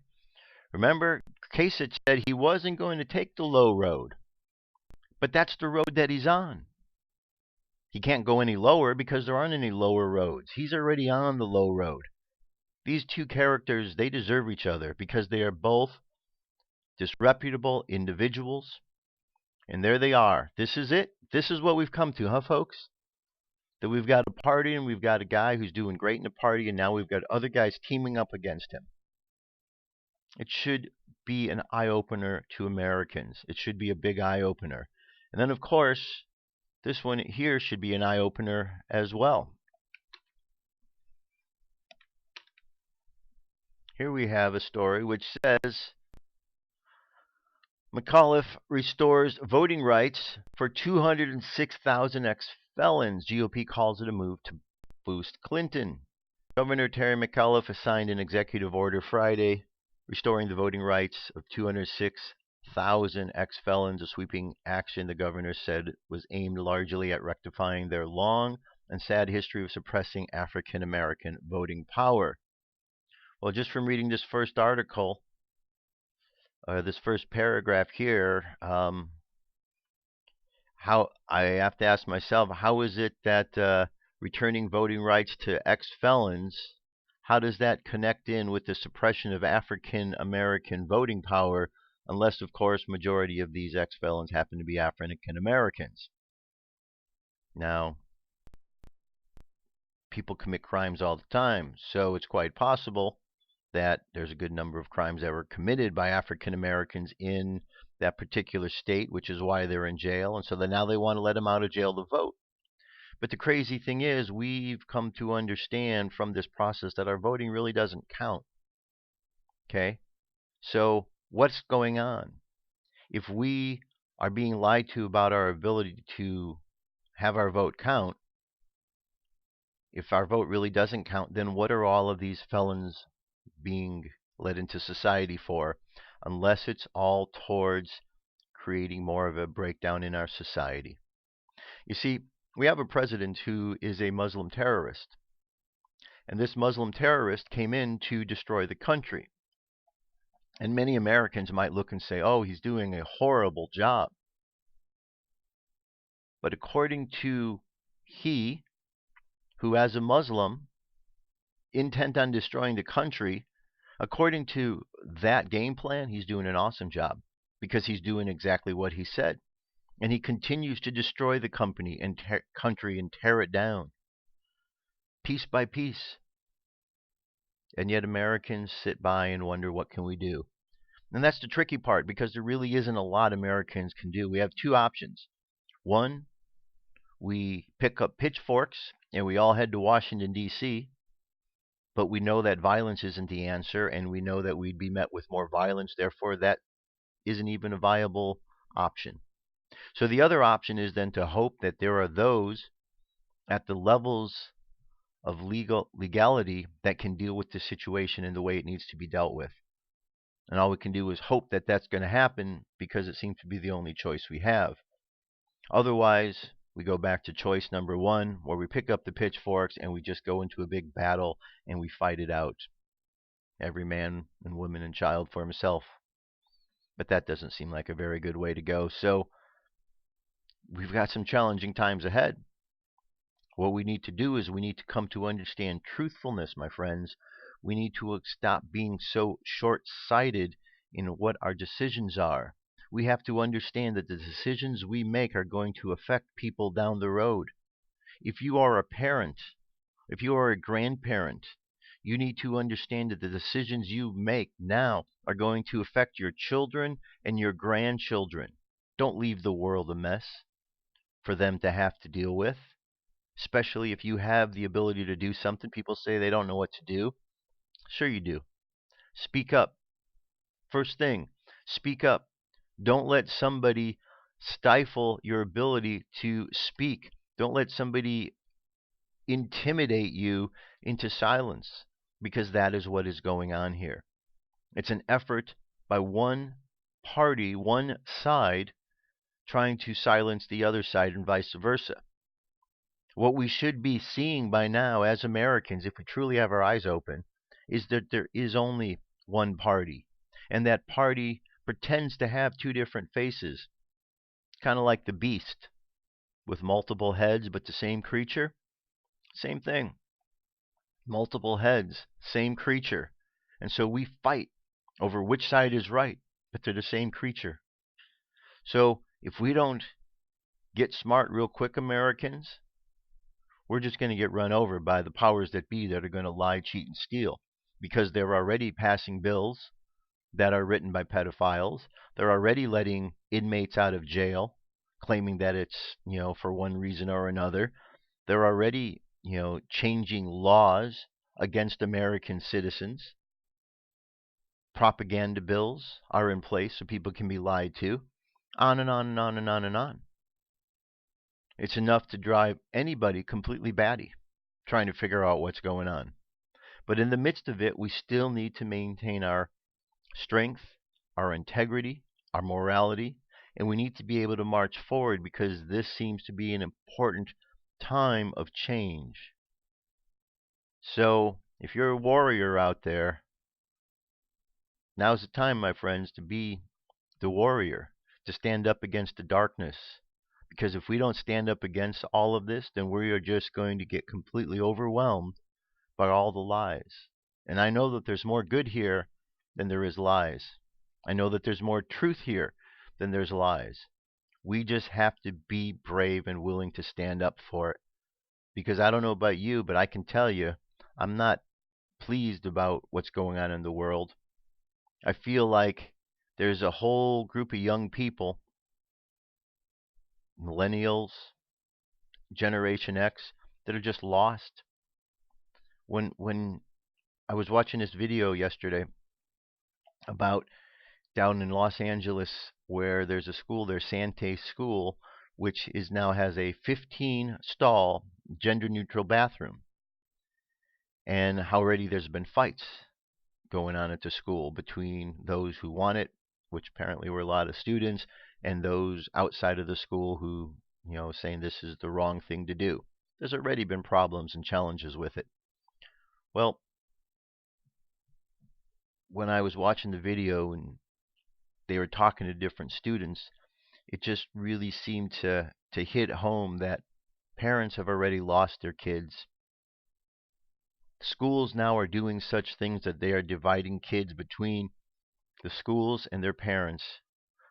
Remember, Kasich said he wasn't going to take the low road. But that's the road that he's on. He can't go any lower because there aren't any lower roads. He's already on the low road. These two characters, they deserve each other because they are both disreputable individuals. And there they are. This is it. This is what we've come to, huh, folks? That we've got a party and we've got a guy who's doing great in the party, and now we've got other guys teaming up against him. It should be an eye-opener to Americans. It should be a big eye-opener. And then, of course, this one here should be an eye-opener as well. Here we have a story which says McAuliffe restores voting rights for 206,000 ex-felons. GOP calls it a move to boost Clinton. Governor Terry McAuliffe signed an executive order Friday restoring the voting rights of 206,000 ex-felons, a sweeping action the governor said was aimed largely at rectifying their long and sad history of suppressing African American voting power. Well, just from reading this first article, this first paragraph here, how I have to ask myself, how is it that returning voting rights to ex-felons, how does that connect in with the suppression of African American voting power, unless, of course, majority of these ex-felons happen to be African Americans? Now, people commit crimes all the time, so it's quite possible that there's a good number of crimes that were committed by African Americans in that particular state, which is why they're in jail, and so now they want to let them out of jail to vote. But the crazy thing is, we've come to understand from this process that our voting really doesn't count. Okay? So what's going on? If we are being lied to about our ability to have our vote count, if our vote really doesn't count, then what are all of these felons being let into society for, unless it's all towards creating more of a breakdown in our society? You see, we have a president who is a Muslim terrorist, and this Muslim terrorist came in to destroy the country. And many Americans might look and say, oh, he's doing a horrible job. But according to he, who as a Muslim, intent on destroying the country, according to that game plan, he's doing an awesome job, because he's doing exactly what he said. And he continues to destroy the country and tear it down, piece by piece. And yet Americans sit by and wonder, what can we do? And that's the tricky part, because there really isn't a lot Americans can do. We have two options. One, we pick up pitchforks and we all head to Washington, D.C., but we know that violence isn't the answer, and we know that we'd be met with more violence. Therefore, that isn't even a viable option. So the other option is then to hope that there are those at the levels of legality that can deal with the situation in the way it needs to be dealt with. And all we can do is hope that that's going to happen, because it seems to be the only choice we have. Otherwise, we go back to choice number one, where we pick up the pitchforks and we just go into a big battle and we fight it out. Every man and woman and child for himself. But that doesn't seem like a very good way to go. So we've got some challenging times ahead. What we need to do is we need to come to understand truthfulness, my friends. We need to stop being so short-sighted in what our decisions are. We have to understand that the decisions we make are going to affect people down the road. If you are a parent, if you are a grandparent, you need to understand that the decisions you make now are going to affect your children and your grandchildren. Don't leave the world a mess for them to have to deal with, especially if you have the ability to do something. People say they don't know what to do. Sure you do. Speak up. First thing, speak up. Don't let somebody stifle your ability to speak. Don't let somebody intimidate you into silence, because that is what is going on here. It's an effort by one party, one side, trying to silence the other side and vice versa. What we should be seeing by now as Americans, if we truly have our eyes open, is that there is only one party. And that party pretends to have two different faces. Kind of like the beast, with multiple heads but the same creature. Same thing. Multiple heads, same creature. And so we fight over which side is right, but they're the same creature. So if we don't get smart real quick, Americans, we're just going to get run over by the powers that be that are going to lie, cheat, and steal, because they're already passing bills that are written by pedophiles. They're already letting inmates out of jail, claiming that it's, for one reason or another. They're already, changing laws against American citizens. propaganda bills are in place so people can be lied to. On and on and on and on and on. It's enough to drive anybody completely batty trying to figure out what's going on. But in the midst of it, we still need to maintain our strength, our integrity, our morality, and we need to be able to march forward because this seems to be an important time of change. So, if you're a warrior out there, now's the time, my friends, to be the warrior, to stand up against the darkness. Because if we don't stand up against all of this, then we are just going to get completely overwhelmed by all the lies. And I know that there's more good here than there is lies. I know that there's more truth here than there's lies. We just have to be brave and willing to stand up for it. Because I don't know about you, but I can tell you, I'm not pleased about what's going on in the world. I feel like there's a whole group of young people, millennials, Generation X, that are just lost. When I was watching this video yesterday about down in Los Angeles where there's a school there, Sante School, which is now has a 15-stall gender-neutral bathroom. And how already there's been fights going on at the school between those who want it, which apparently were a lot of students, and those outside of the school who, saying this is the wrong thing to do. There's already been problems and challenges with it. Well, when I was watching the video and they were talking to different students, it just really seemed to hit home that parents have already lost their kids. Schools now are doing such things that they are dividing kids between the schools and their parents.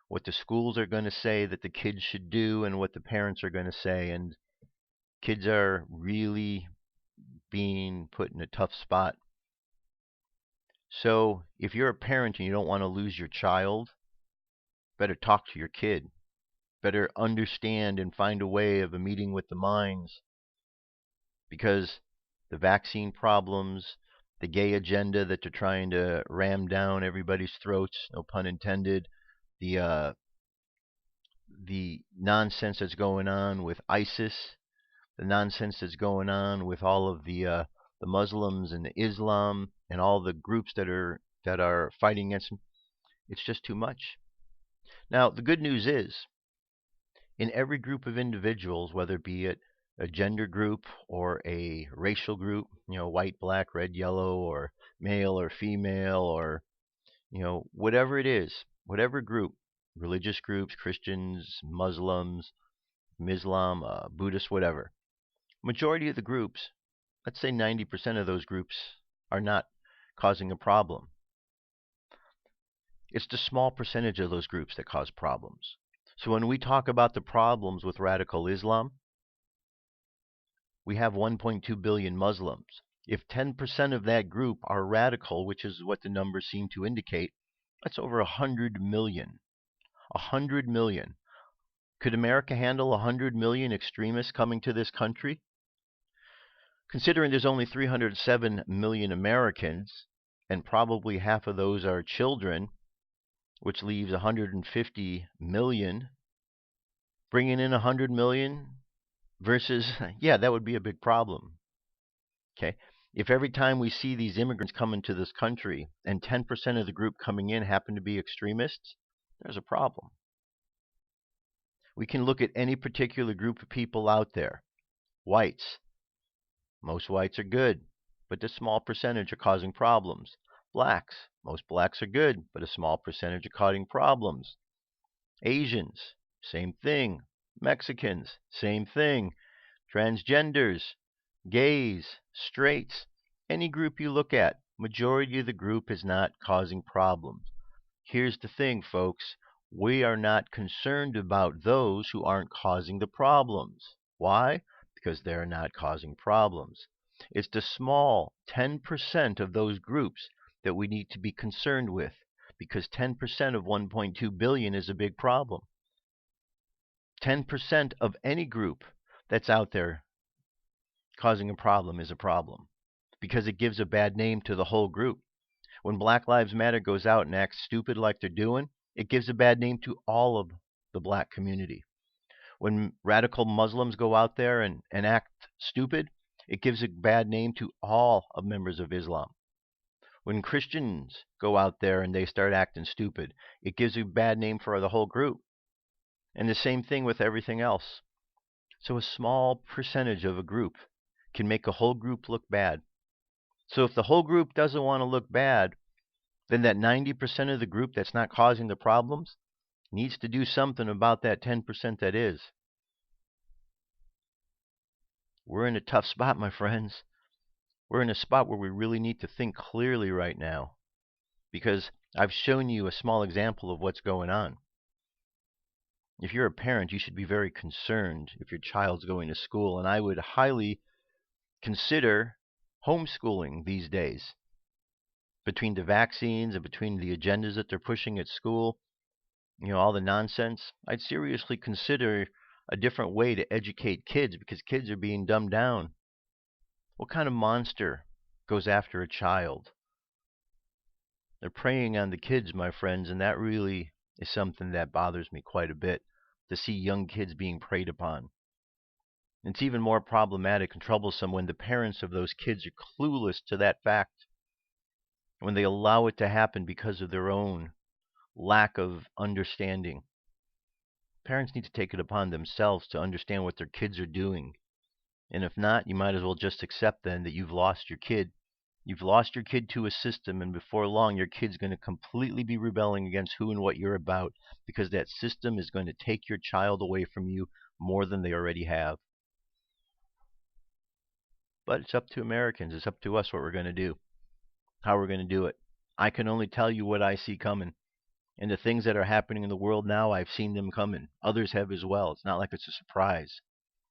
What the schools are going to say that the kids should do and what the parents are going to say. And kids are really being put in a tough spot. So if you're a parent and you don't want to lose your child, better talk to your kid. Better understand and find a way of a meeting with the minds. Because the vaccine problems, the gay agenda that they're trying to ram down everybody's throats, no pun intended, the nonsense that's going on with ISIS, the nonsense that's going on with all of the Muslims and the Islam and all the groups that are fighting against them, it's just too much. Now, the good news is, in every group of individuals, whether it be a gender group or a racial group, white, black, red, yellow, or male or female, or whatever it is, whatever group, religious groups, Christians, Muslims, Islam, Buddhists, whatever. Majority of the groups, let's say 90% of those groups, are not causing a problem. It's the small percentage of those groups that cause problems. So when we talk about the problems with radical Islam, we have 1.2 billion Muslims. If 10% of that group are radical, which is what the numbers seem to indicate, that's over 100 million. 100 million. Could America handle 100 million extremists coming to this country? Considering there's only 307 million Americans, and probably half of those are children, which leaves 150 million, bringing in 100 million versus, yeah, that would be a big problem. Okay, if every time we see these immigrants come into this country and 10% of the group coming in happen to be extremists, there's a problem. We can look at any particular group of people out there. Whites. Most whites are good, but a small percentage are causing problems. Blacks. Most blacks are good, but a small percentage are causing problems. Asians. Same thing. Mexicans. Same thing. Transgenders. Gays. Straights. Any group you look at, majority of the group is not causing problems. Here's the thing, folks. We are not concerned about those who aren't causing the problems. Why? Because they're not causing problems. It's the small 10% of those groups that we need to be concerned with, because 10% of 1.2 billion is a big problem. 10% of any group that's out there causing a problem is a problem, because it gives a bad name to the whole group. When Black Lives Matter goes out and acts stupid like they're doing, it gives a bad name to all of the black community. When radical Muslims go out there and act stupid, it gives a bad name to all of members of Islam. When Christians go out there and they start acting stupid, it gives a bad name for the whole group. And the same thing with everything else. So a small percentage of a group can make a whole group look bad. So if the whole group doesn't want to look bad, then that 90% of the group that's not causing the problems needs to do something about that 10% that is. We're in a tough spot, my friends. We're in a spot where we really need to think clearly right now, because I've shown you a small example of what's going on. If you're a parent, you should be very concerned if your child's going to school, and I would highly consider homeschooling these days. Between the vaccines and between the agendas that they're pushing at school, all the nonsense, I'd seriously consider a different way to educate kids, because kids are being dumbed down. What kind of monster goes after a child? They're preying on the kids, my friends, and that really is something that bothers me quite a bit, to see young kids being preyed upon. It's even more problematic and troublesome when the parents of those kids are clueless to that fact, when they allow it to happen because of their own lack of understanding. Parents need to take it upon themselves to understand what their kids are doing. And if not, you might as well just accept then that you've lost your kid. You've lost your kid to a system, and before long your kid's going to completely be rebelling against who and what you're about, because that system is going to take your child away from you more than they already have. But it's up to Americans. It's up to us what we're going to do, how we're going to do it. I can only tell you what I see coming. And the things that are happening in the world now, I've seen them coming. Others have as well. It's not like it's a surprise.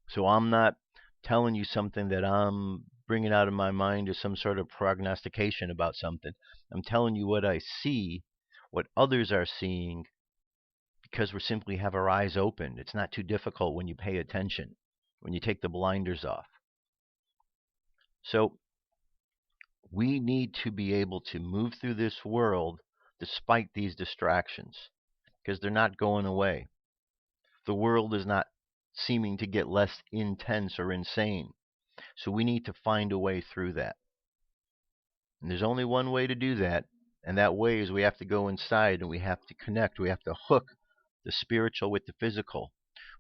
So I'm not telling you something that I'm bringing out of my mind as some sort of prognostication about something. I'm telling you what I see, what others are seeing, because we simply have our eyes open. It's not too difficult when you pay attention, when you take the blinders off. So we need to be able to move through this world despite these distractions, because they're not going away. The world is not seeming to get less intense or insane. So we need to find a way through that. And there's only one way to do that, and that way is we have to go inside and we have to connect. We have to hook the spiritual with the physical.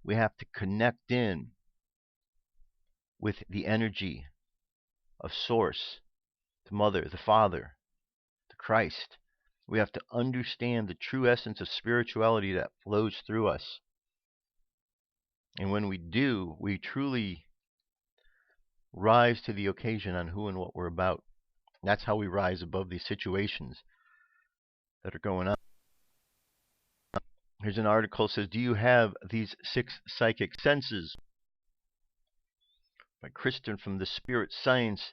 We have to connect in with the energy of Source, the Mother, the Father, the Christ. We have to understand the true essence of spirituality that flows through us. And when we do, we truly rise to the occasion on who and what we're about. That's how we rise above these situations that are going on. Here's an article that says, do you have these 6 psychic senses? By Kristen from the Spirit Science.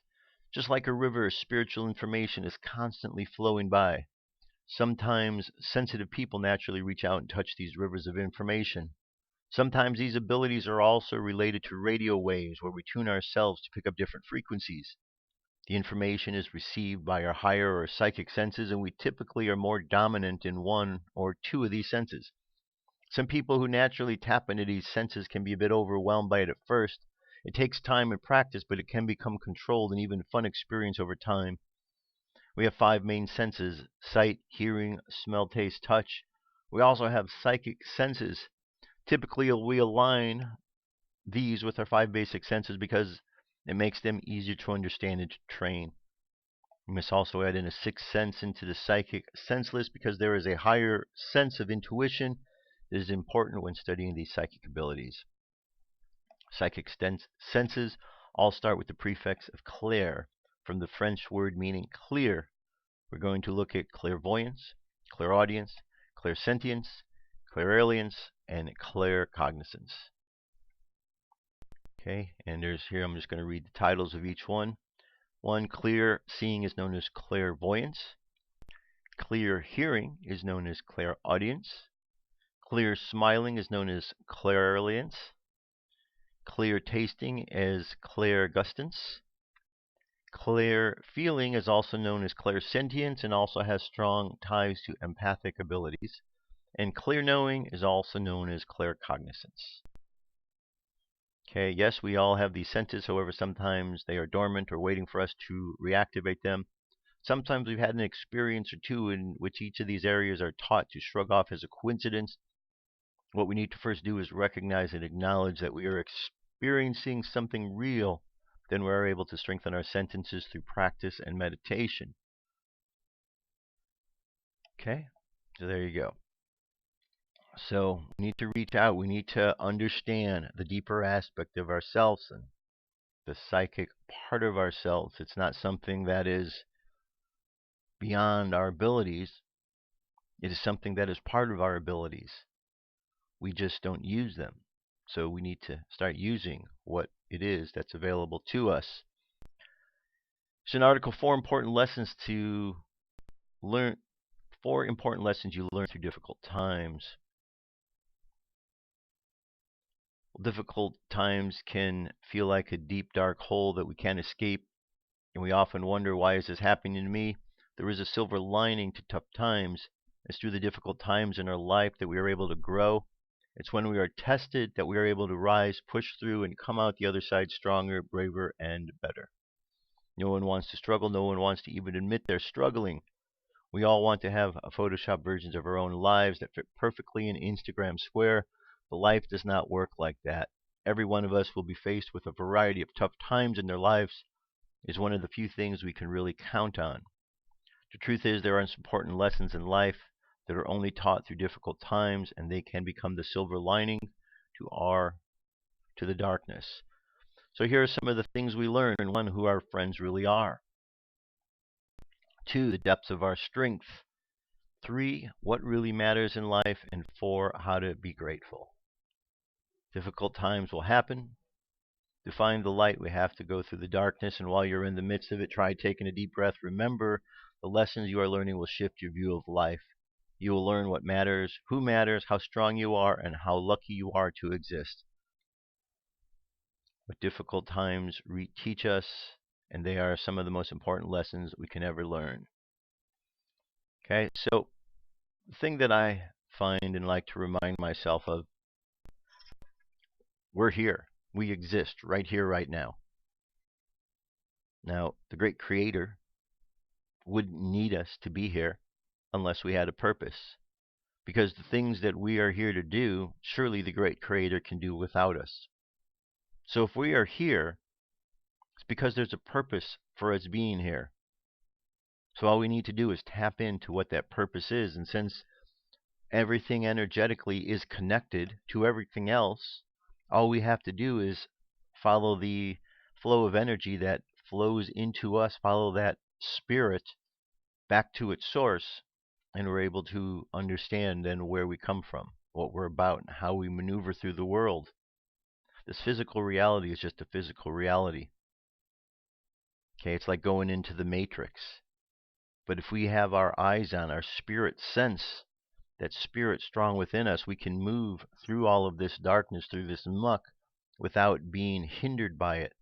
Just like a river, spiritual information is constantly flowing by. Sometimes sensitive people naturally reach out and touch these rivers of information. Sometimes these abilities are also related to radio waves, where we tune ourselves to pick up different frequencies. The information is received by our higher or psychic senses, and we typically are more dominant in 1 or 2 of these senses. Some people who naturally tap into these senses can be a bit overwhelmed by it at first. It takes time and practice, but it can become controlled and even fun experience over time. We have 5 main senses: sight, hearing, smell, taste, touch. We also have psychic senses. Typically, we align these with our 5 basic senses because it makes them easier to understand and to train. We must also add in a 6th sense into the psychic sense list, because there is a higher sense of intuition that is important when studying these psychic abilities. Psychic senses all start with the prefix of clair, from the French word meaning clear. We're going to look at clairvoyance, clairaudience, clairsentience, clairalience, and claircognizance. Okay, and here I'm just going to read the titles of each one. Clear seeing is known as clairvoyance. Clear hearing is known as clairaudience. Clear smiling is known as clairalience. Clear tasting is clairgustance. Clear feeling is also known as clairsentience and also has strong ties to empathic abilities. And clear knowing is also known as claircognizance. Okay, yes, we all have these senses. However, sometimes they are dormant or waiting for us to reactivate them. Sometimes we've had an experience or two in which each of these areas are taught to shrug off as a coincidence. What we need to first do is recognize and acknowledge that we are experiencing something real. Then we're able to strengthen our sentences through practice and meditation. Okay, so there you go. So we need to reach out. We need to understand the deeper aspect of ourselves and the psychic part of ourselves. It's not something that is beyond our abilities. It is something that is part of our abilities. We just don't use them. So we need to start using what it is that's available to us. It's an article, 4 important lessons to learn. 4 important lessons you learn through difficult times. Difficult times can feel like a deep, dark hole that we can't escape, and we often wonder, why is this happening to me? There is a silver lining to tough times. It's through the difficult times in our life that we are able to grow. It's when we are tested that we are able to rise, push through, and come out the other side stronger, braver, and better. No one wants to struggle. No one wants to even admit they're struggling. We all want to have Photoshop versions of our own lives that fit perfectly in Instagram Square. But life does not work like that. Every one of us will be faced with a variety of tough times in their lives. Is one of the few things we can really count on. The truth is, there are some important lessons in life that are only taught through difficult times, and they can become the silver lining to the darkness. So here are some of the things we learn. 1, who our friends really are. 2, the depths of our strength. 3, what really matters in life. And 4, how to be grateful. Difficult times will happen. To find the light, we have to go through the darkness. And while you're in the midst of it, try taking a deep breath. Remember, the lessons you are learning will shift your view of life. You will learn what matters, who matters, how strong you are, and how lucky you are to exist. What difficult times teach us, and they are some of the most important lessons we can ever learn. Okay, so the thing that I find and like to remind myself of, we're here. We exist right here, right now. Now, the great creator wouldn't need us to be here unless we had a purpose. Because the things that we are here to do, surely the great creator can do without us. So if we are here, it's because there's a purpose for us being here. So all we need to do is tap into what that purpose is. And since everything energetically is connected to everything else, all we have to do is follow the flow of energy that flows into us, follow that spirit back to its source, and we're able to understand then where we come from, what we're about, and how we maneuver through the world. This physical reality is just a physical reality. Okay, it's like going into the matrix. But if we have our eyes on our spirit sense, that spirit strong within us, we can move through all of this darkness, through this muck, without being hindered by it.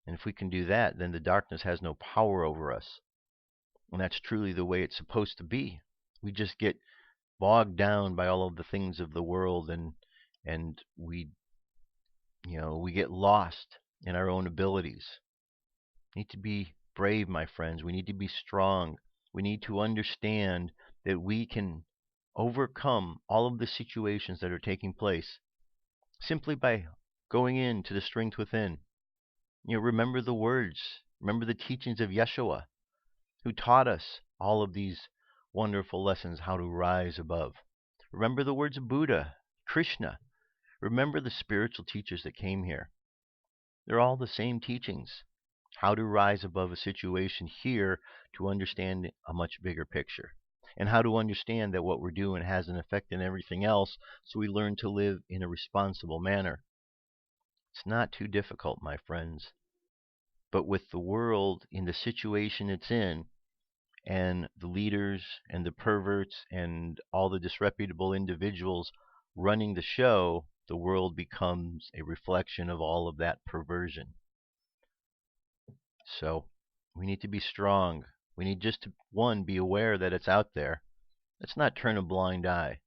And if we can do that, then the darkness has no power over us. And that's truly the way it's supposed to be. We just get bogged down by all of the things of the world, and we get lost in our own abilities. We need to be brave, my friends. We need to be strong. We need to understand that we can overcome all of the situations that are taking place simply by going into the strength within. Remember the words. Remember the teachings of Yeshua, who taught us all of these wonderful lessons, how to rise above. Remember the words of Buddha, Krishna. Remember the spiritual teachers that came here. They're all the same teachings. How to rise above a situation here to understand a much bigger picture. And how to understand that what we're doing has an effect on everything else, so we learn to live in a responsible manner. It's not too difficult, my friends. But with the world in the situation it's in, and the leaders and the perverts and all the disreputable individuals running the show, the world becomes a reflection of all of that perversion. So we need to be strong. We need just to, one, be aware that it's out there. Let's not turn a blind eye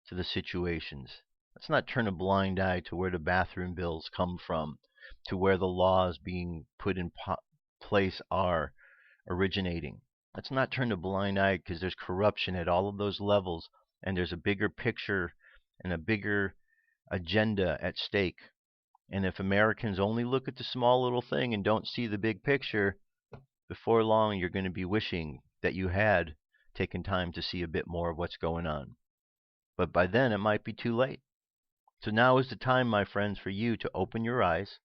to the situations. Let's not turn a blind eye to where the bathroom bills come from, to where the laws being put in place are originating. Let's not turn a blind eye because there's corruption at all of those levels, and there's a bigger picture and a bigger agenda at stake. And if Americans only look at the small little thing and don't see the big picture, before long you're going to be wishing that you had taken time to see a bit more of what's going on. But by then it might be too late. So now is the time, my friends, for you to open your eyes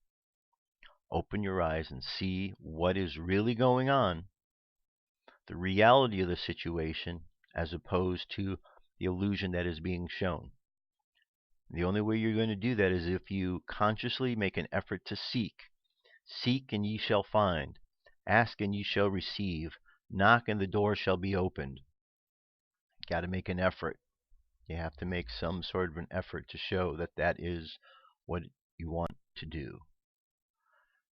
and see what is really going on, the reality of the situation, as opposed to the illusion that is being shown. The only way you're going to do that is if you consciously make an effort to seek. Seek and ye shall find. Ask and ye shall receive. Knock and the door shall be opened. Got to make an effort. You have to make some sort of an effort to show that that is what you want to do.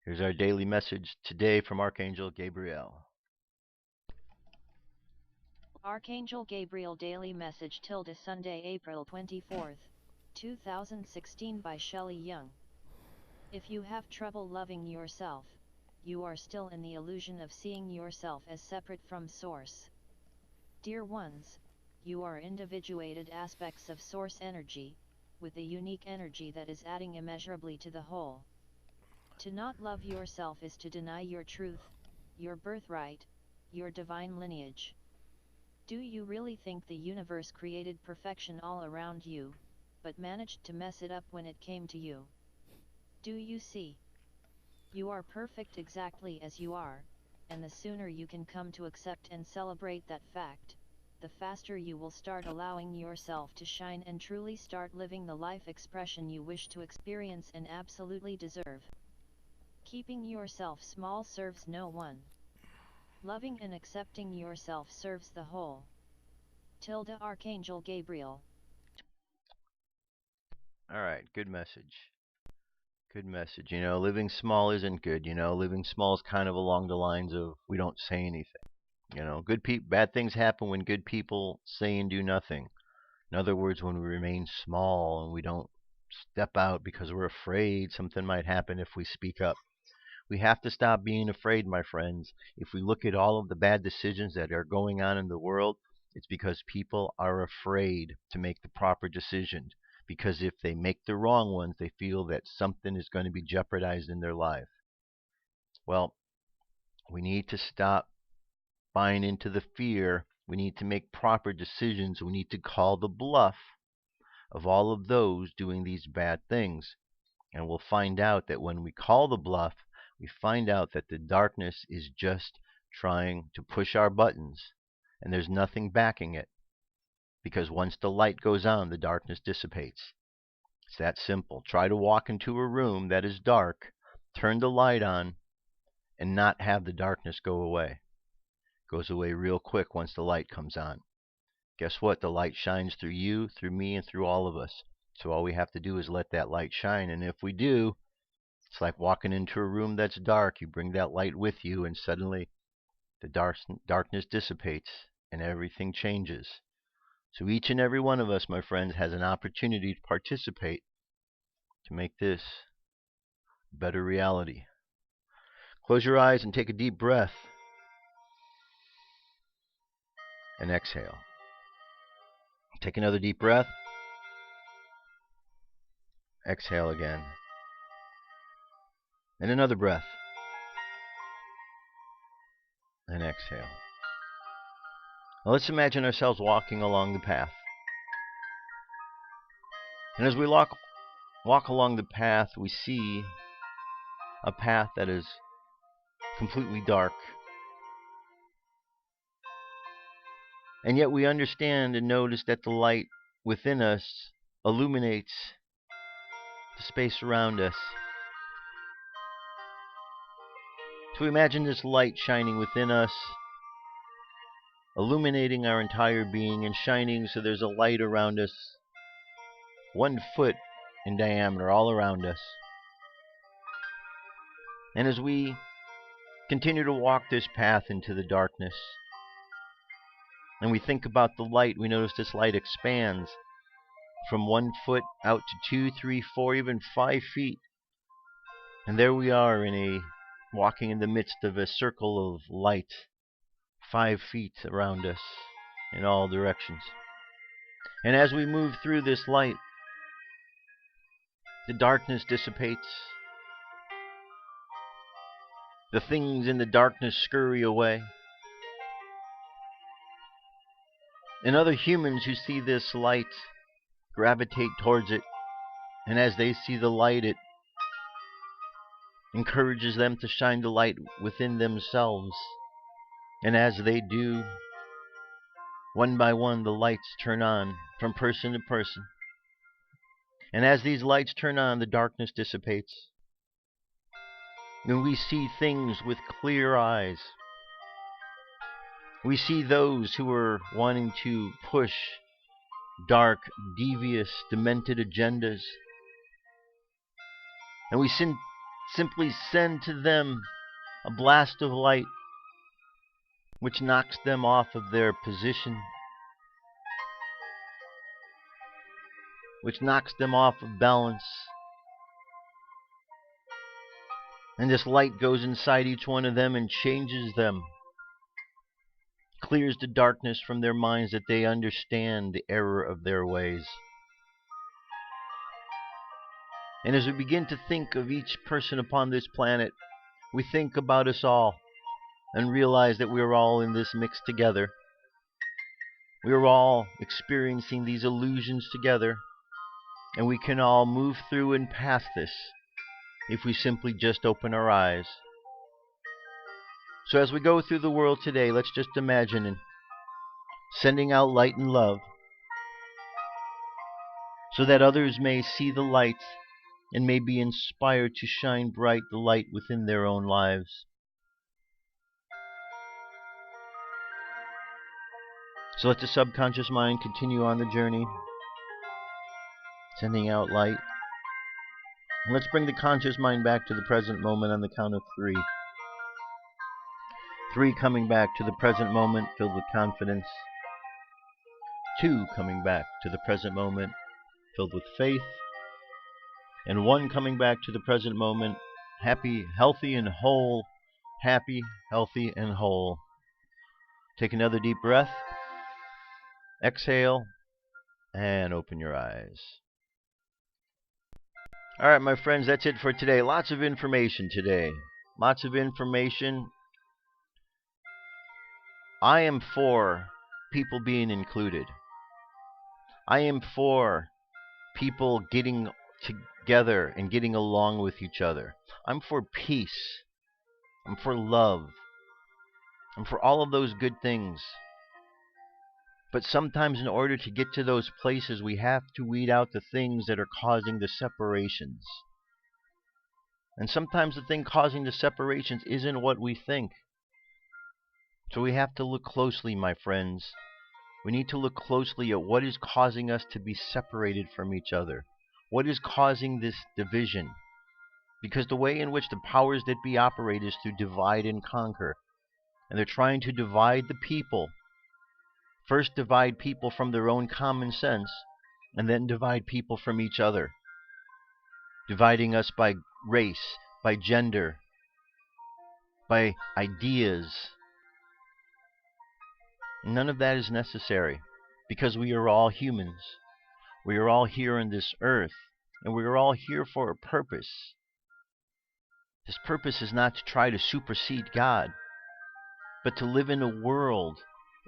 Here's our daily message today from Archangel Gabriel. Archangel Gabriel Daily Message tilde Sunday, April 24th, 2016 by Shelley Young. If you have trouble loving yourself, you are still in the illusion of seeing yourself as separate from Source. Dear ones, you are individuated aspects of Source energy, with a unique energy that is adding immeasurably to the whole. To not love yourself is to deny your truth, your birthright, your divine lineage. Do you really think the universe created perfection all around you, but managed to mess it up when it came to you? Do you see? You are perfect exactly as you are, and the sooner you can come to accept and celebrate that fact, the faster you will start allowing yourself to shine and truly start living the life expression you wish to experience and absolutely deserve. Keeping yourself small serves no one. Loving and accepting yourself serves the whole. Tilde Archangel Gabriel. All right, good message. Good message. You know, living small isn't good. You know, living small is kind of along the lines of we don't say anything. You know, bad things happen when good people say and do nothing. In other words, when we remain small and we don't step out because we're afraid something might happen if we speak up. We have to stop being afraid, my friends. If we look at all of the bad decisions that are going on in the world, it's because people are afraid to make the proper decisions. Because if they make the wrong ones, they feel that something is going to be jeopardized in their life. Well, we need to stop buying into the fear. We need to make proper decisions. We need to call the bluff of all of those doing these bad things. And we'll find out that when we call the bluff, we find out that the darkness is just trying to push our buttons, and there's nothing backing it. Because once the light goes on, the darkness dissipates. It's that simple. Try to walk into a room that is dark, turn the light on, and not have the darkness go away. It goes away real quick once the light comes on. Guess what? The light shines through you, through me, and through all of us. So all we have to do is let that light shine. And if we do, it's like walking into a room that's dark. You bring that light with you, and suddenly the darkness dissipates, and everything changes. So each and every one of us, my friends, has an opportunity to participate to make this a better reality. Close your eyes and take a deep breath. And exhale. Take another deep breath. Exhale again. And another breath. And exhale. Now let's imagine ourselves walking along the path. And as we walk along the path, we see a path that is completely dark. And yet we understand and notice that the light within us illuminates the space around us. So imagine this light shining within us, illuminating our entire being and shining so there's a light around us, 1 foot in diameter all around us. And as we continue to walk this path into the darkness, and we think about the light, we notice this light expands from 1 foot out to 2, 3, 4, even 5 feet. And there we are walking in the midst of a circle of light, 5 feet around us in all directions. And as we move through this light, the darkness dissipates. The things in the darkness scurry away. And other humans who see this light gravitate towards it. And as they see the light, it encourages them to shine the light within themselves. And as they do, one by one, the lights turn on from person to person. And as these lights turn on, the darkness dissipates. And we see things with clear eyes. We see those who are wanting to push dark, devious, demented agendas. And we simply send to them a blast of light which knocks them off of their position, which knocks them off of balance. And this light goes inside each one of them and changes them, clears the darkness from their minds that they understand the error of their ways. And as we begin to think of each person upon this planet, we think about us all and realize that we are all in this mix together. We are all experiencing these illusions together, and we can all move through and past this if we simply just open our eyes. So as we go through the world today, let's just imagine sending out light and love so that others may see the light and may be inspired to shine bright the light within their own lives. So let the subconscious mind continue on the journey, sending out light. And let's bring the conscious mind back to the present moment on the count of 3. 3 coming back to the present moment filled with confidence. 2 coming back to the present moment filled with faith. And 1 coming back to the present moment happy, healthy, and whole. Happy, healthy, and whole. Take another deep breath. Exhale and open your eyes. Alright, my friends, that's it for today. Lots of information today. Lots of information. I am for people being included. I am for people getting together and getting along with each other. I'm for peace. I'm for love. I'm for all of those good things. But sometimes in order to get to those places, we have to weed out the things that are causing the separations. And sometimes the thing causing the separations isn't what we think. So we have to look closely, my friends. We need to look closely at what is causing us to be separated from each other. What is causing this division? Because the way in which the powers that be operate is to divide and conquer. And they're trying to divide the people. First divide people from their own common sense, and then divide people from each other. Dividing us by race, by gender, by ideas. None of that is necessary, because we are all humans. We are all here on this earth, and we are all here for a purpose. This purpose is not to try to supersede God, but to live in a world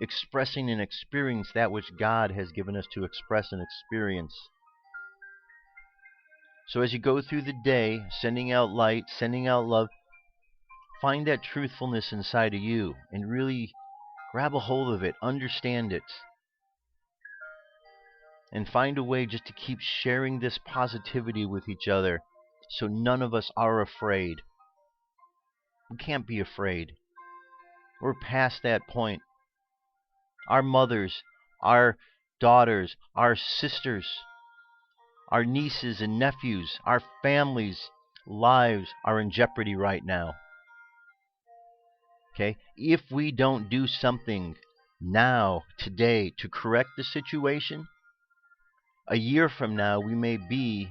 expressing and experience that which God has given us to express and experience. So as you go through the day, sending out light, sending out love, find that truthfulness inside of you and really grab a hold of it, understand it, and find a way just to keep sharing this positivity with each other so none of us are afraid. We can't be afraid. We're past that point. Our mothers, our daughters, our sisters, our nieces and nephews, our families' lives are in jeopardy right now. Okay? If we don't do something now, today, to correct the situation, a year from now we may be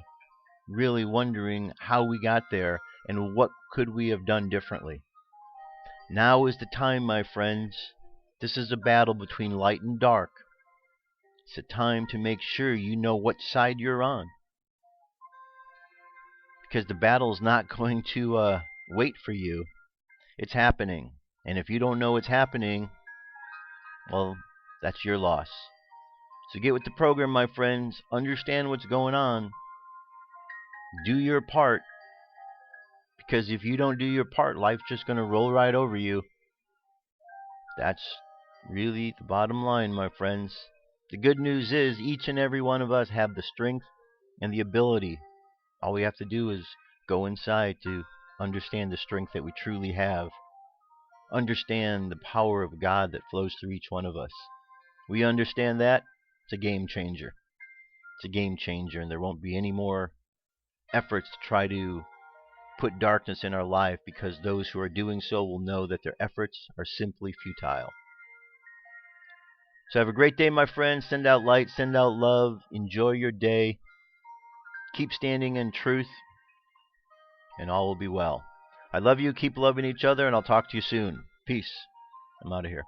really wondering how we got there and what could we have done differently. Now is the time, my friends. This is a battle between light and dark. It's a time to make sure you know what side you're on. Because the battle is not going to wait for you. It's happening. And if you don't know it's happening, well, that's your loss. So get with the program, my friends. Understand what's going on. Do your part. Because if you don't do your part, life's just going to roll right over you. That's really the bottom line, my friends. The good news is each and every one of us have the strength and the ability. All we have to do is go inside to understand the strength that we truly have. Understand the power of God that flows through each one of us. We understand that. It's a game changer. It's a game changer, and there won't be any more efforts to try to put darkness in our life, because those who are doing so will know that their efforts are simply futile. So have a great day, my friends. Send out light, send out love. Enjoy your day. Keep standing in truth, and all will be well. I love you. Keep loving each other, and I'll talk to you soon. Peace. I'm out of here.